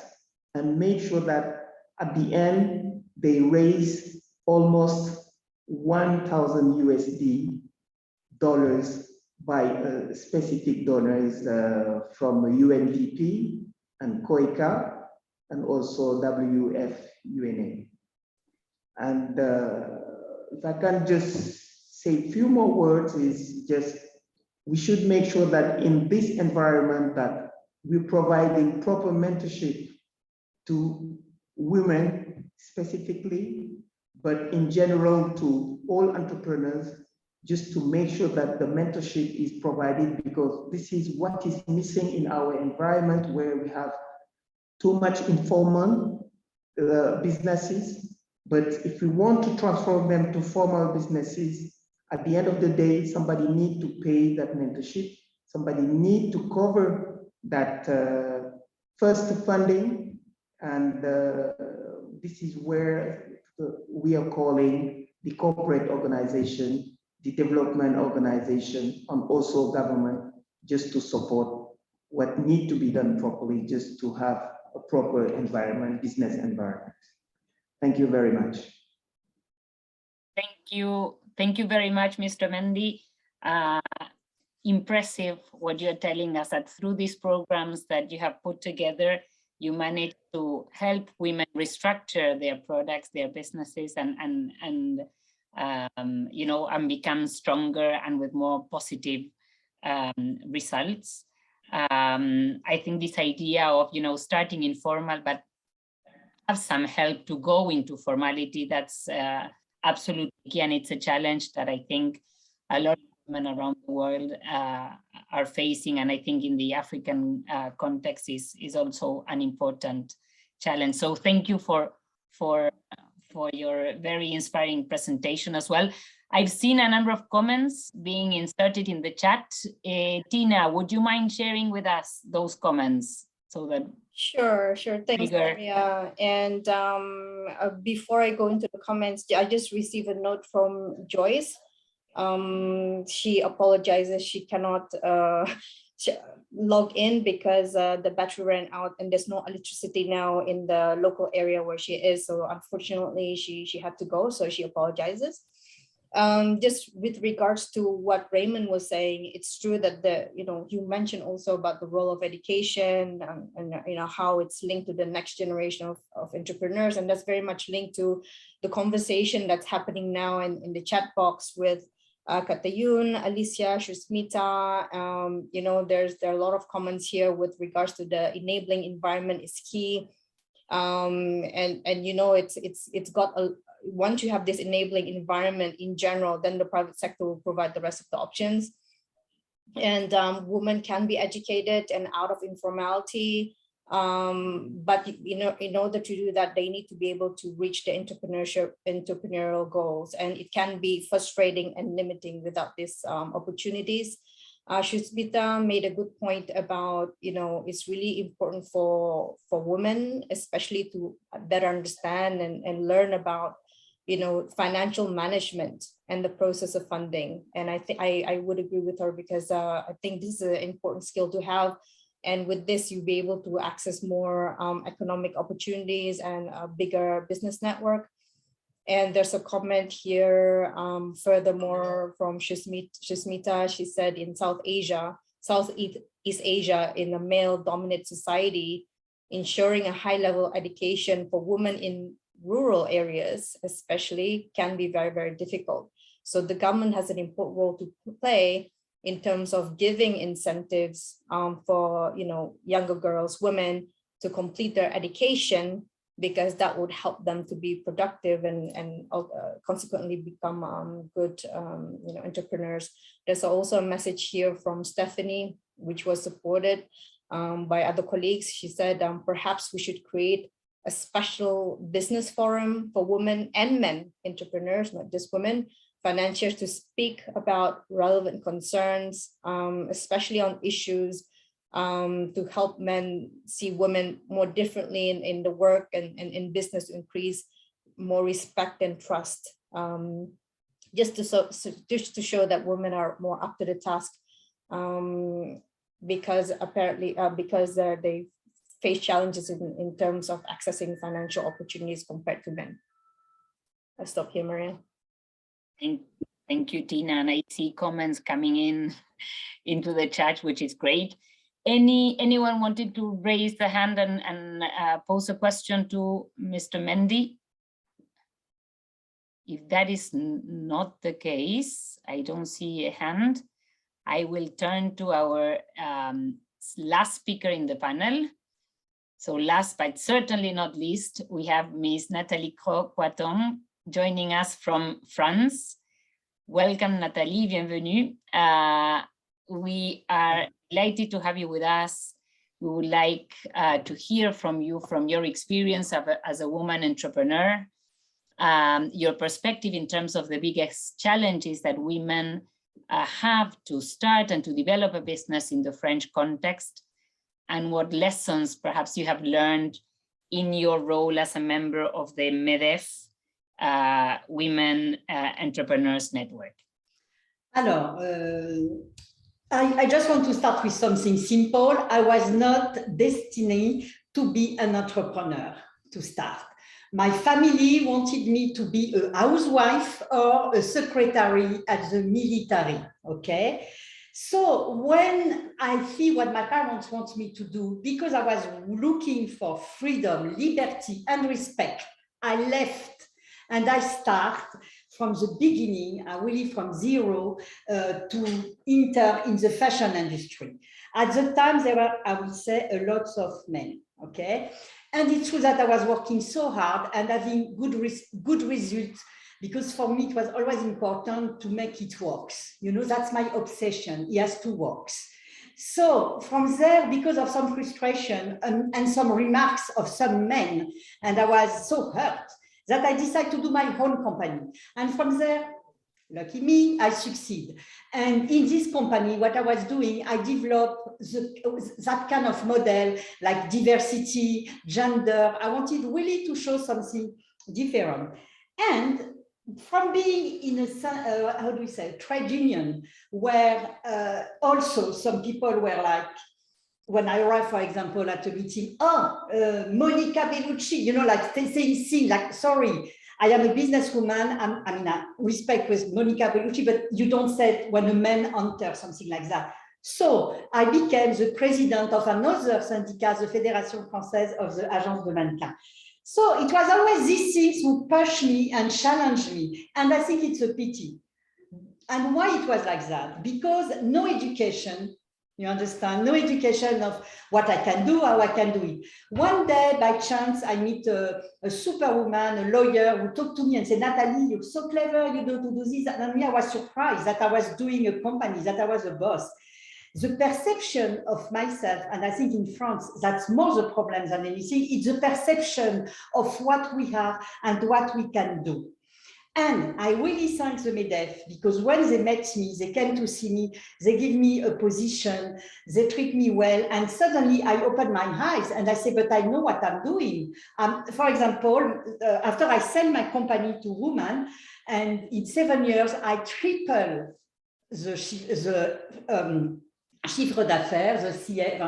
J: and make sure that at the end, they raise almost 1,000 USD dollars by specific donors from UNDP and COICA and also WF-UNA. And if I can just say a few more words, is just we should make sure that in this environment that we're providing proper mentorship to women specifically, but in general to all entrepreneurs, just to make sure that the mentorship is provided, because this is what is missing in our environment, where we have too much informal businesses. But if we want to transform them to formal businesses, at the end of the day, somebody needs to pay that mentorship. Somebody needs to cover that first funding. And this is where we are calling the corporate organization, the development organization, and also government, just to support what needs to be done properly, just to have a proper environment, business environment. Thank you very much.
E: Thank you very much, Mr. Mendy. impressive what you're telling us, that through these programs that you have put together, you manage to help women restructure their products, their businesses, and become stronger and with more positive results. I think this idea of starting informal but have some help to go into formality, that's absolutely key, and it's a challenge that I think a lot of women around the world are facing, and I think in the African context is also an important challenge. So thank you for your very inspiring presentation as well. I've seen a number of comments being inserted in the chat. Tina, would you mind sharing with us those comments so that?
G: Sure. Thanks, Maria. And before I go into the comments, I just received a note from Joyce. She apologizes she cannot log in because the battery ran out and there's no electricity now in the local area where she is. So unfortunately, she had to go, so she apologizes. Just with regards to what Raymond was saying, it's true that you mentioned also about the role of education and how it's linked to the next generation of entrepreneurs, and that's very much linked to the conversation that's happening now in the chat box with Katayun, Alicia, Shusmita. There are a lot of comments here with regards to the enabling environment is key, it's got a. Once you have this enabling environment in general, then the private sector will provide the rest of the options. And women can be educated and out of informality. But in order to do that, they need to be able to reach the entrepreneurial goals. And it can be frustrating and limiting without these opportunities. Shusmita made a good point about, it's really important for women, especially to better understand and learn about financial management and the process of funding. And I think I would agree with her because I think this is an important skill to have. And with this, you'll be able to access more economic opportunities and a bigger business network. And there's a comment here, furthermore, from Shusmita. She said in Southeast Asia, in a male-dominated society, ensuring a high-level education for women in rural areas especially can be very, very difficult. So the government has an important role to play in terms of giving incentives for younger girls, women to complete their education, because that would help them to be productive and consequently become good entrepreneurs. There's also a message here from Stephanie, which was supported by other colleagues. She said, perhaps we should create a special business forum for women and men entrepreneurs, not just women, financiers, to speak about relevant concerns, especially on issues to help men see women more differently in the work and in business, to increase more respect and trust, just to show that women are more up to the task, because apparently they face challenges in terms of accessing financial opportunities compared to men. I'll stop here, Maria.
E: Thank you, Tina. And I see comments coming into the chat, which is great. Anyone wanted to raise the hand and pose a question to Mr. Mendy? If that is not the case, I don't see a hand. I will turn to our last speaker in the panel. So last but certainly not least, we have Ms. Nathalie Croix-Poiton joining us from France. Welcome, Nathalie, bienvenue. We are delighted to have you with us. We would like to hear from you, from your experience as a woman entrepreneur, your perspective in terms of the biggest challenges that women have to start and to develop a business in the French context, and what lessons perhaps you have learned in your role as a member of the MEDEF Women Entrepreneurs Network.
K: Alors, I just want to start with something simple. I was not destined to be an entrepreneur to start. My family wanted me to be a housewife or a secretary at the military, okay? So when I see what my parents want me to do, because I was looking for freedom, liberty, and respect, I left and I start from the beginning, really from zero, to enter in the fashion industry. At the time, there were, I would say, a lot of men, okay? And it's true that I was working so hard and having good results, because for me, it was always important to make it work. You know, that's my obsession. It has to work. So from there, because of some frustration and some remarks of some men, and I was so hurt that I decided to do my own company. And from there, lucky me, I succeed. And in this company, what I was doing, I developed that kind of model, like diversity, gender. I wanted really to show something different. And from being in a, how do we say, trade union, where also some people were like, when I arrived, for example, at a meeting, Monica Bellucci, you know, like saying things like, sorry, I am a businesswoman. I mean, I respect with Monica Bellucci, but you don't say when a man enters, something like that. So I became the president of another syndicat, the Fédération Française of the Agence de Mannequins. So it was always these things who push me and challenge me. And I think it's a pity. And why it was like that? Because no education, you understand, no education of what I can do, how I can do it. One day, by chance, I meet a superwoman, a lawyer, who talked to me and said, Nathalie, you're so clever, you know, to do this. And me, I was surprised that I was doing a company, that I was a boss. The perception of myself, and I think in France, that's more the problem than anything, it's the perception of what we are and what we can do. And I really thank the MEDEF, because when they met me, they came to see me, they give me a position, they treat me well, and suddenly I opened my eyes and I say, but I know what I'm doing. For example, after I sell my company to women, and in 7 years, I triple the chiffre d'affaires, the CA,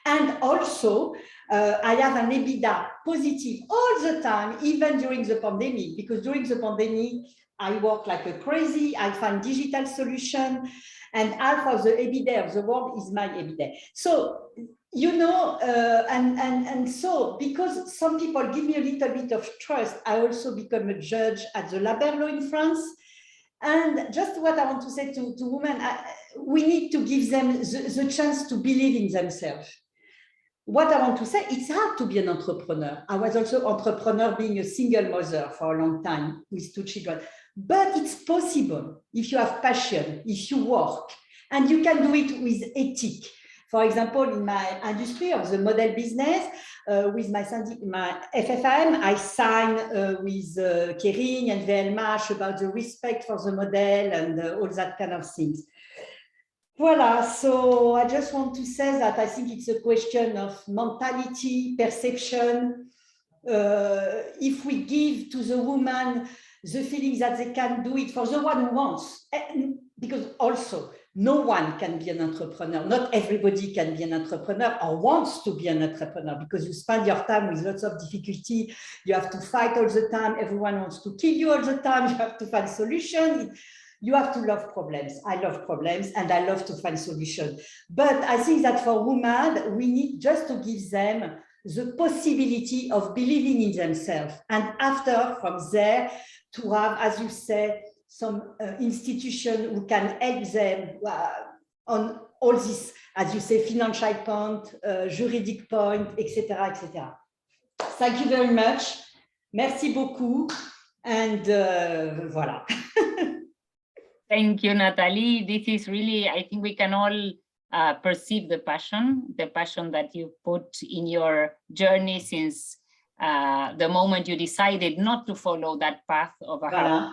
K: and also I have an EBITDA positive all the time, even during the pandemic, because during the pandemic, I work like a crazy, I find digital solution, and half of the EBITDA of the world is my EBITDA. So, you know, and so because some people give me a little bit of trust, I also become a judge at the labor law in France. And just what I want to say to women, we need to give them the chance to believe in themselves. What I want to say, it's hard to be an entrepreneur. I was also an entrepreneur being a single mother for a long time with 2 children. But it's possible if you have passion, if you work, and you can do it with ethic. For example, in my industry of the model business, with my FFM, I signed with Kering and VLMH about the respect for the model and all that kind of things. Voila, so I just want to say that I think it's a question of mentality, perception. If we give to the woman the feeling that they can do it for the one who wants, because also no one can be an entrepreneur. Not everybody can be an entrepreneur or wants to be an entrepreneur, because you spend your time with lots of difficulty. You have to fight all the time. Everyone wants to kill you all the time. You have to find solutions. You have to love problems. I love problems and I love to find solutions. But I think that for women, we need just to give them the possibility of believing in themselves. And after, from there, to have, as you say, some institution who can help them on all this, as you say, financial point, juridic point, etc., etc. Thank you very much. Merci beaucoup. And voilà.
E: Thank you, Nathalie. This is really, I think we can all perceive the passion that you put in your journey since the moment you decided not to follow that path of a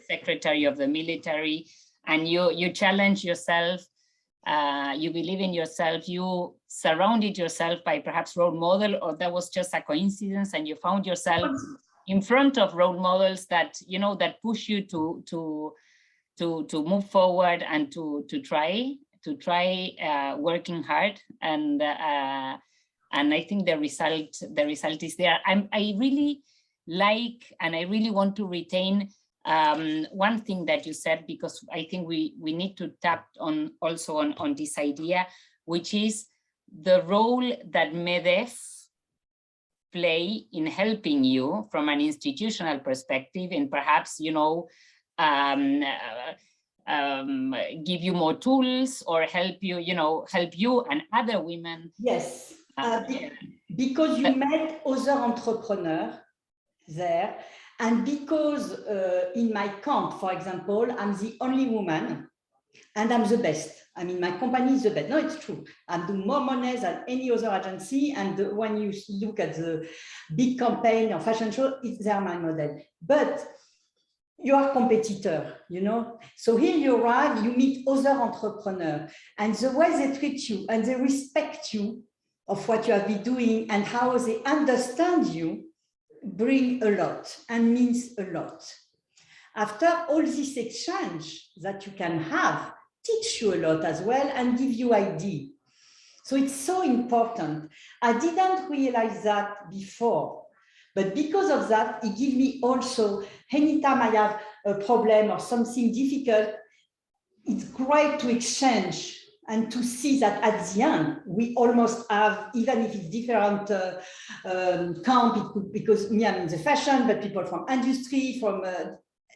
E: secretary of the military, and you challenge yourself, you believe in yourself, you surrounded yourself by perhaps role model, or that was just a coincidence, and you found yourself in front of role models that, you know, that push you to move forward and to try working hard, and I think the result is there. I really like, and I really want to retain one thing that you said, because I think we need to tap on also on this idea, which is the role that MEDEF play in helping you from an institutional perspective, and perhaps, you know, give you more tools or help you, you know, help you and other women.
K: Yes, because you met other entrepreneurs there, and because in my camp, for example, I'm the only woman and I'm the best. I mean, my company is the best. No, it's true. I do more money than any other agency. And when you look at the big campaign or fashion show, they are my model. But you are competitor, you know. So here you arrive, you meet other entrepreneurs, and the way they treat you and they respect you of what you have been doing and how they understand you bring a lot and means a lot. After all this exchange that you can have, teach you a lot as well and give you idea. So it's so important. I didn't realize that before, but because of that, it gives me also, anytime I have a problem or something difficult, it's great to exchange and to see that at the end, we almost have, even if it's different camp, it could, because me, I'm in the fashion, but people from industry, from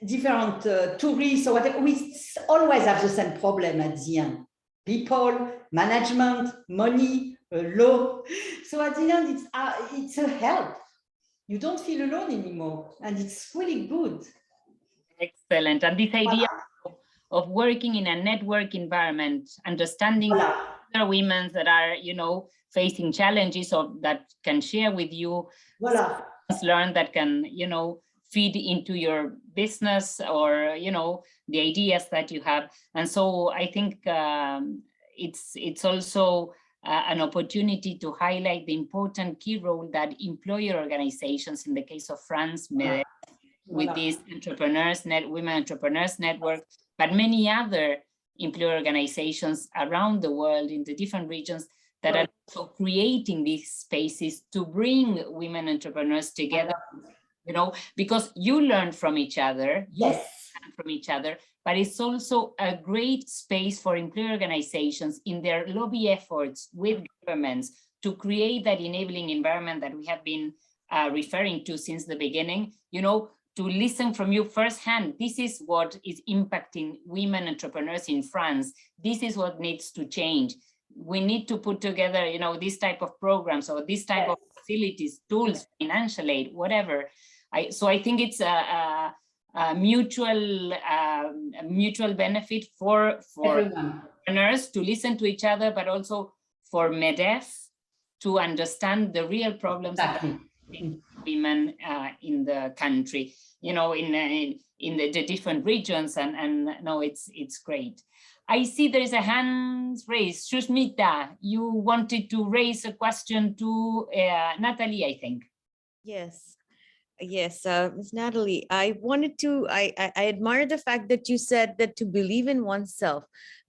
K: different tourists or whatever, we always have the same problem at the end. People, management, money, law. So at the end, it's a help. You don't feel alone anymore, and it's really good.
E: Excellent. And this idea of working in a network environment, understanding other women that are, you know, facing challenges or that can share with you, learn that can, you know, feed into your business or, you know, the ideas that you have. And so I think it's also an opportunity to highlight the important key role that employer organizations, in the case of France, with this Women Entrepreneurs Network, but many other employer organizations around the world in the different regions that are also creating these spaces to bring women entrepreneurs together, you know, because you learn from each other, but it's also a great space for employer organizations in their lobby efforts with governments to create that enabling environment that we have been referring to since the beginning, you know, to listen from you firsthand. This is what is impacting women entrepreneurs in France. This is what needs to change. We need to put together, you know, this type of programs or this type of facilities, tools, financial aid, whatever. So I think it's a mutual benefit for entrepreneurs to listen to each other, but also for MEDEF to understand the real problems of women in the country, you know, in the different regions, and no, it's great. I see there is a hand raised. Shushmita, you wanted to raise a question to Natalie, I think.
L: Yes. Yes, Ms. Natalie, I admire the fact that you said that to believe in oneself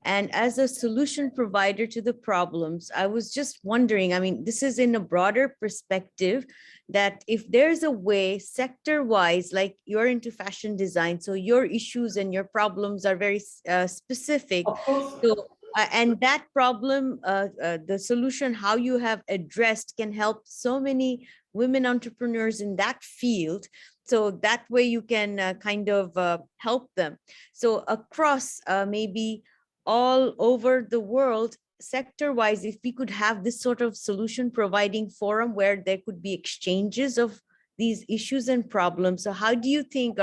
L: and as a solution provider to the problems. I was just wondering, I mean, this is in a broader perspective, that if there's a way sector-wise, like you're into fashion design, so your issues and your problems are very specific. So, and that problem, the solution, how you have addressed, can help so many women entrepreneurs in that field. So that way you can kind of help them. So across maybe all over the world, sector-wise, if we could have this sort of solution providing forum where there could be exchanges of these issues and problems. So how do you think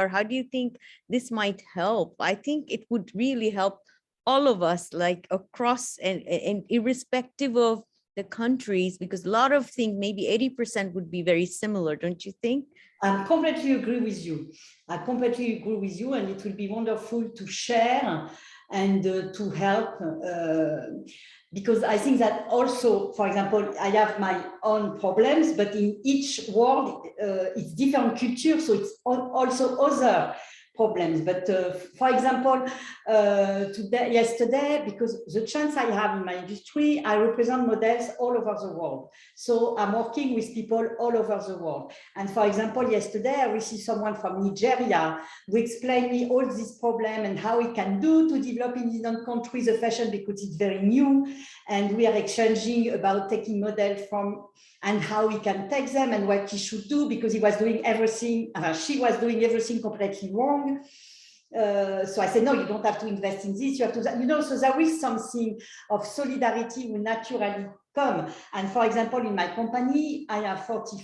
L: this might help? I think it would really help all of us, like across and irrespective of the countries, because a lot of things, maybe 80% would be very similar, don't you think?
K: I completely agree with you. And it will be wonderful to share and to help, because I think that also, for example, I have my own problems, but in each world, it's different culture, so it's also other problems. But for example, yesterday, because the chance I have in my industry, I represent models all over the world. So I'm working with people all over the world. And for example, yesterday I received someone from Nigeria who explained me all this problem and how he can do to develop in different countries the fashion because it's very new. And we are exchanging about taking models from and how he can take them and what he should do because he was doing everything, she was doing everything completely wrong. So I said, no, you don't have to invest in this, you have to, so there is something of solidarity will naturally come. And for example, in my company, I have 50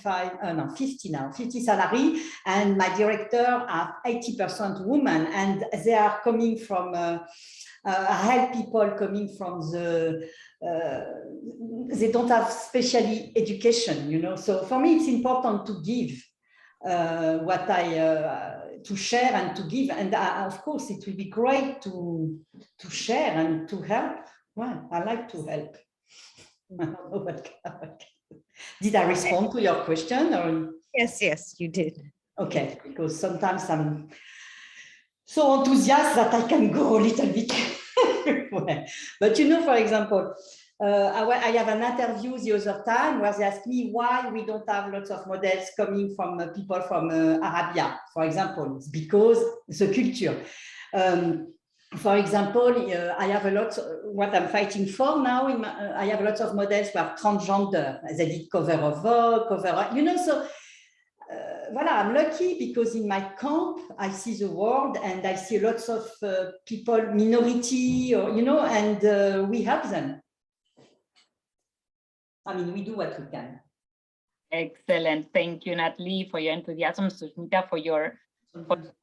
K: salary, and my director are 80% women, and they are coming from, help people coming from the, they don't have special education, So for me, it's important to give what to share and to give, and of course it will be great to share and to help. Well, I like to help. I don't know what did I respond to your question or?
L: Yes, you did.
K: Okay, because sometimes I'm so enthusiastic that I can go a little bit everywhere. But for example, I have an interview the other time where they asked me why we don't have lots of models coming from people from Arabia, for example. It's because the culture. For example, I have a lot, what I'm fighting for now, I have lots of models who are transgender. They did cover of Vogue, so voilà, I'm lucky because in my camp, I see the world and I see lots of people, minority, or, and we help them. I mean, we do what we can.
E: Excellent. Thank you, Natalie, for your enthusiasm. Susmita, for your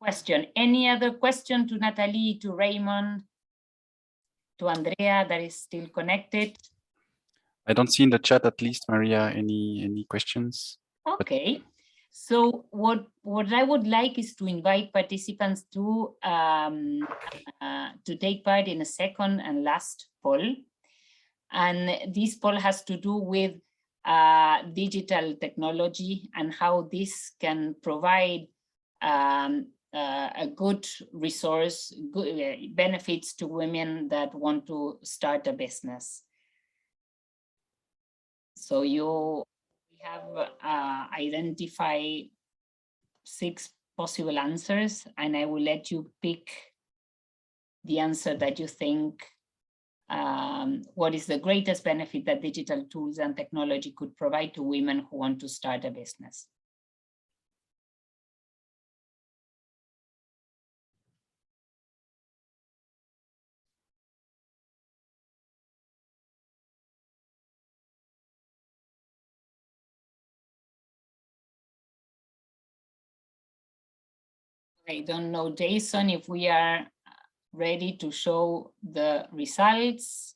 E: question. Any other question to Natalie, to Raymond, to Andrea that is still connected?
I: I don't see in the chat, at least, Maria, any questions.
E: Okay. So what I would like is to invite participants to take part in a second and last poll. And this poll has to do with digital technology and how this can provide a good resource, good benefits to women that want to start a business. So we have identified 6 possible answers, and I will let you pick the answer that you think what is the greatest benefit that digital tools and technology could provide to women who want to start a business. I don't know, Jason, if we are ready to show the results.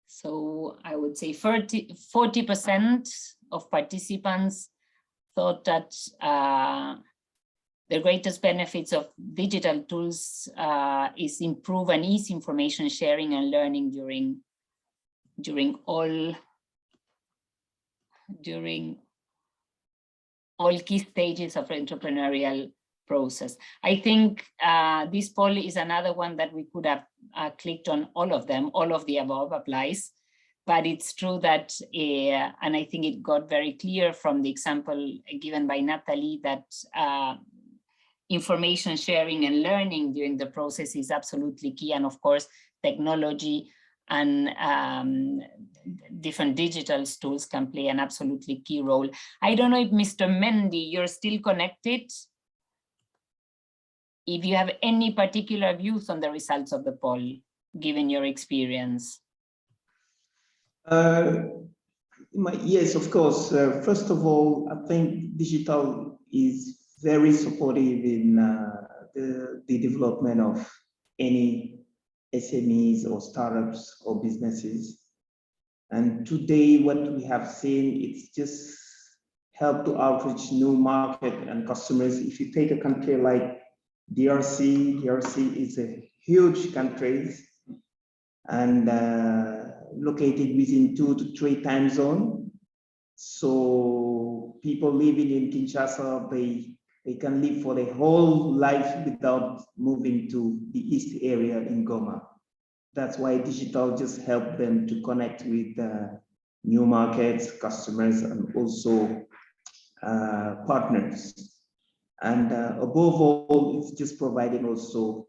E: So I would say 40% of participants thought that the greatest benefits of digital tools is improve and ease information sharing and learning during all key stages of entrepreneurial process. I think this poll is another one that we could have clicked on all of them, all of the above applies, but it's true that, and I think it got very clear from the example given by Natalie that information sharing and learning during the process is absolutely key. And of course, technology and different digital tools can play an absolutely key role. I don't know if Mr. Mendy, you're still connected. If you have any particular views on the results of the poll, given your experience.
J: Yes, of course. First of all, I think digital is very supportive in the development of any SMEs or startups or businesses. And today, what we have seen, it's just help to outreach new market and customers. If you take a country like DRC is a huge country and located within 2 to 3 time zones. So people living in Kinshasa, they they can live for their whole life without moving to the East area in Goma. That's why digital just helped them to connect with new markets, customers, and also partners. And above all, it's just providing also,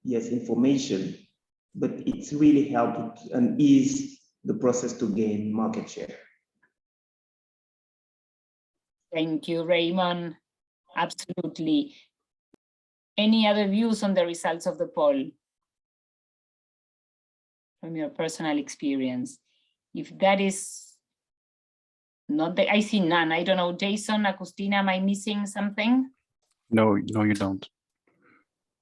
J: yes, information, but it's really helped and ease the process to gain market share.
E: Thank you, Raymond. Absolutely. Any other views on the results of the poll from your personal experience? If that is not the, I see none. I don't know, Jason, Agustina, am I missing something?
I: No, you don't.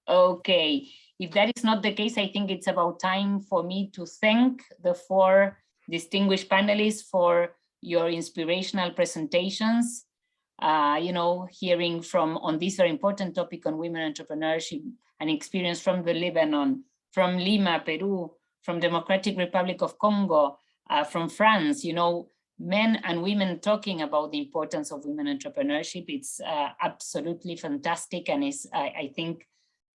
E: Okay, if that is not the case, I think it's about time for me to thank the 4 distinguished panelists for your inspirational presentations. You know, hearing from on this very important topic on women entrepreneurship and experience from the Lebanon, from Lima, Peru, from Democratic Republic of Congo, from France, you know, men and women talking about the importance of women entrepreneurship. It's absolutely fantastic, and is, I think,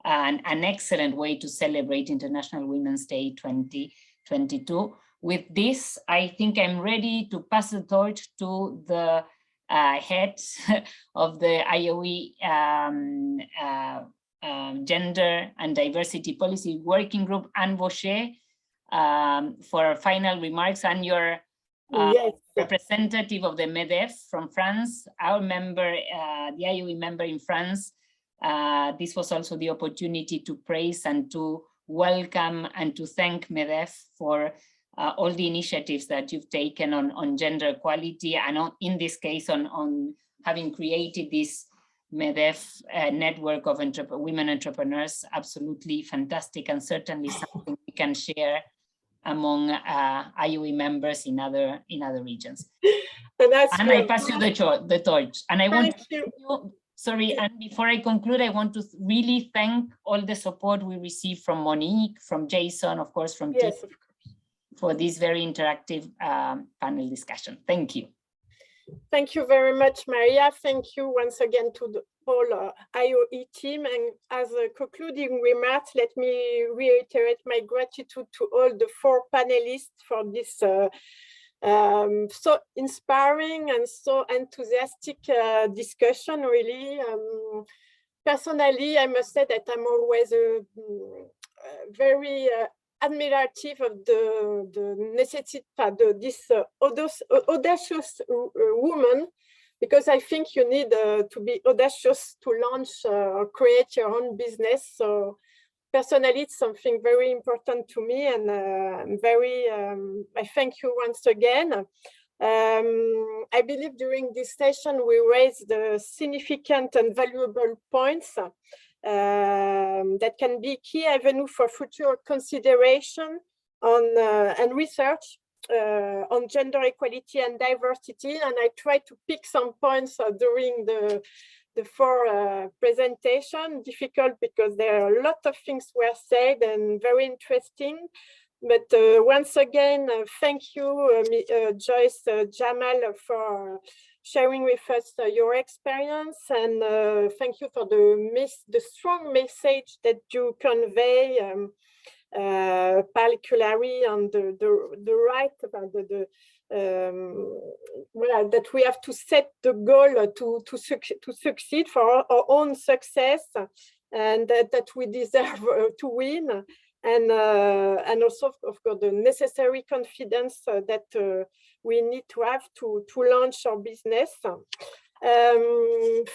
E: an excellent way to celebrate International Women's Day 2022. With this, I think I'm ready to pass the torch to the head of the IOE Gender and Diversity Policy Working Group, Anne Vauchez, for final remarks, and your
A: yes.
E: representative of the MEDEF from France, our member, the IOE member in France. This was also the opportunity to praise and to welcome and to thank MEDEF for all the initiatives that you've taken on gender equality, and in this case on having created this MEDEF network of women entrepreneurs. Absolutely fantastic, and certainly something we can share among IOE members in other regions. And I pass you the torch. And I want to, sorry, and before I conclude, I want to really thank all the support we received from Monique, from Jason, of course, from
A: yes,
E: Tim, for this very interactive panel discussion. Thank you.
A: Thank you very much, Maria. Thank you once again to the whole IOE team. And as a concluding remarks, let me reiterate my gratitude to all the 4 panelists for this so inspiring and so enthusiastic discussion, really. Personally, I must say that I'm always very admirative of the necessity of this audacious woman, because I think you need to be audacious to launch or create your own business. So personally, it's something very important to me, and I'm very, I thank you once again. I believe during this session, we raised the significant and valuable points that can be key avenue for future consideration on and research on gender equality and diversity. And I tried to pick some points during the 4 presentation. Difficult because there are a lot of things were said and very interesting. But once again, thank you, Joyce Jamal, for sharing with us your experience, and thank you for the strong message that you convey, particularly on the right, well, that we have to set the goal to succeed for our own success, and that we deserve to win. And also, of course, the necessary confidence that we need to have to launch our business.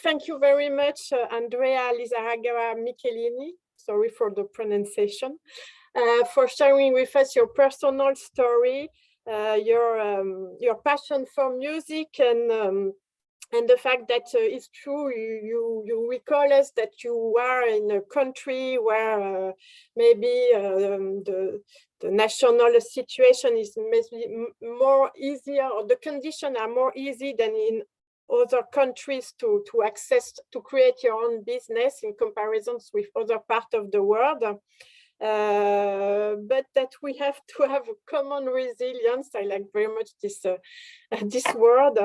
A: Thank you very much, Andrea Lisarraga Michelini, sorry for the pronunciation, for sharing with us your personal story, your passion for music, and the fact that it's true, you recall us that you are in a country where maybe the national situation is maybe more easier, or the conditions are more easy than in other countries to access, to create your own business in comparisons with other parts of the world. but that we have to have a common resilience. I like very much this this word,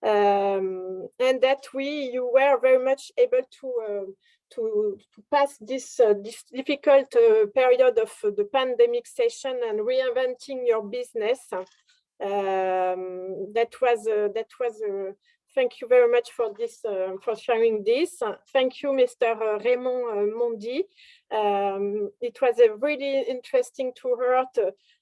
A: and that you were very much able to pass this difficult period of the pandemic session and reinventing your business. That was thank you very much for this, for sharing this. Thank you, Mr. Raymond Mondi. It was a really interesting to hear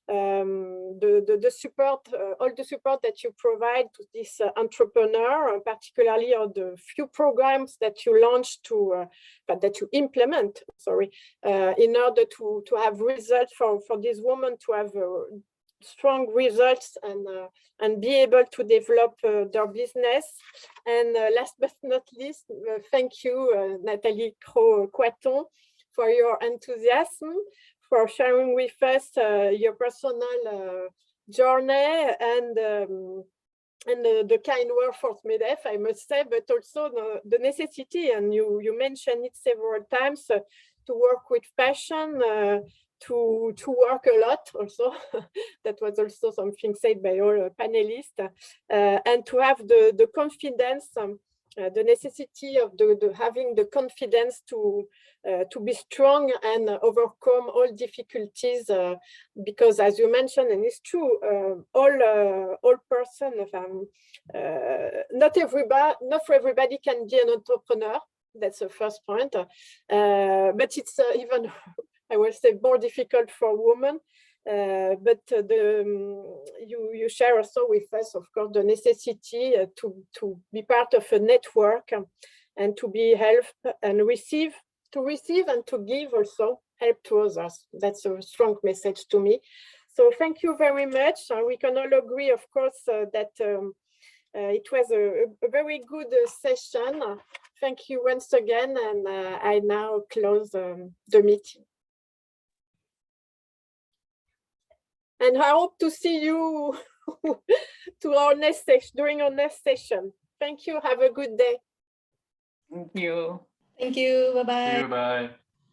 A: the support, all the support that you provide to this entrepreneur, particularly on the few programs that you launched that you implement, sorry, in order to have results for this woman to have strong results and be able to develop their business. And last but not least, thank you, Nathalie Croaton, for your enthusiasm, for sharing with us your personal journey and the kind word for MEDEF, I must say, but also the necessity, and you mentioned it several times, to work with passion, to work a lot also. That was also something said by all panelists, and to have the confidence, the necessity of having the confidence to be strong and overcome all difficulties, because as you mentioned, and it's true, all person, not everybody can be an entrepreneur. That's the first point, but it's even, I will say, more difficult for women. But you share also with us, of course, the necessity to be part of a network and to be helped and receive and to give also help to others. That's a strong message to me. So thank you very much. We can all agree, of course, that it was a very good session. Thank you once again, and I now close the meeting. And I hope to see you to our next session, during our next session. Thank you. Have a good day.
E: Thank you.
G: Thank you. Bye-bye.
I: Thank you. Bye.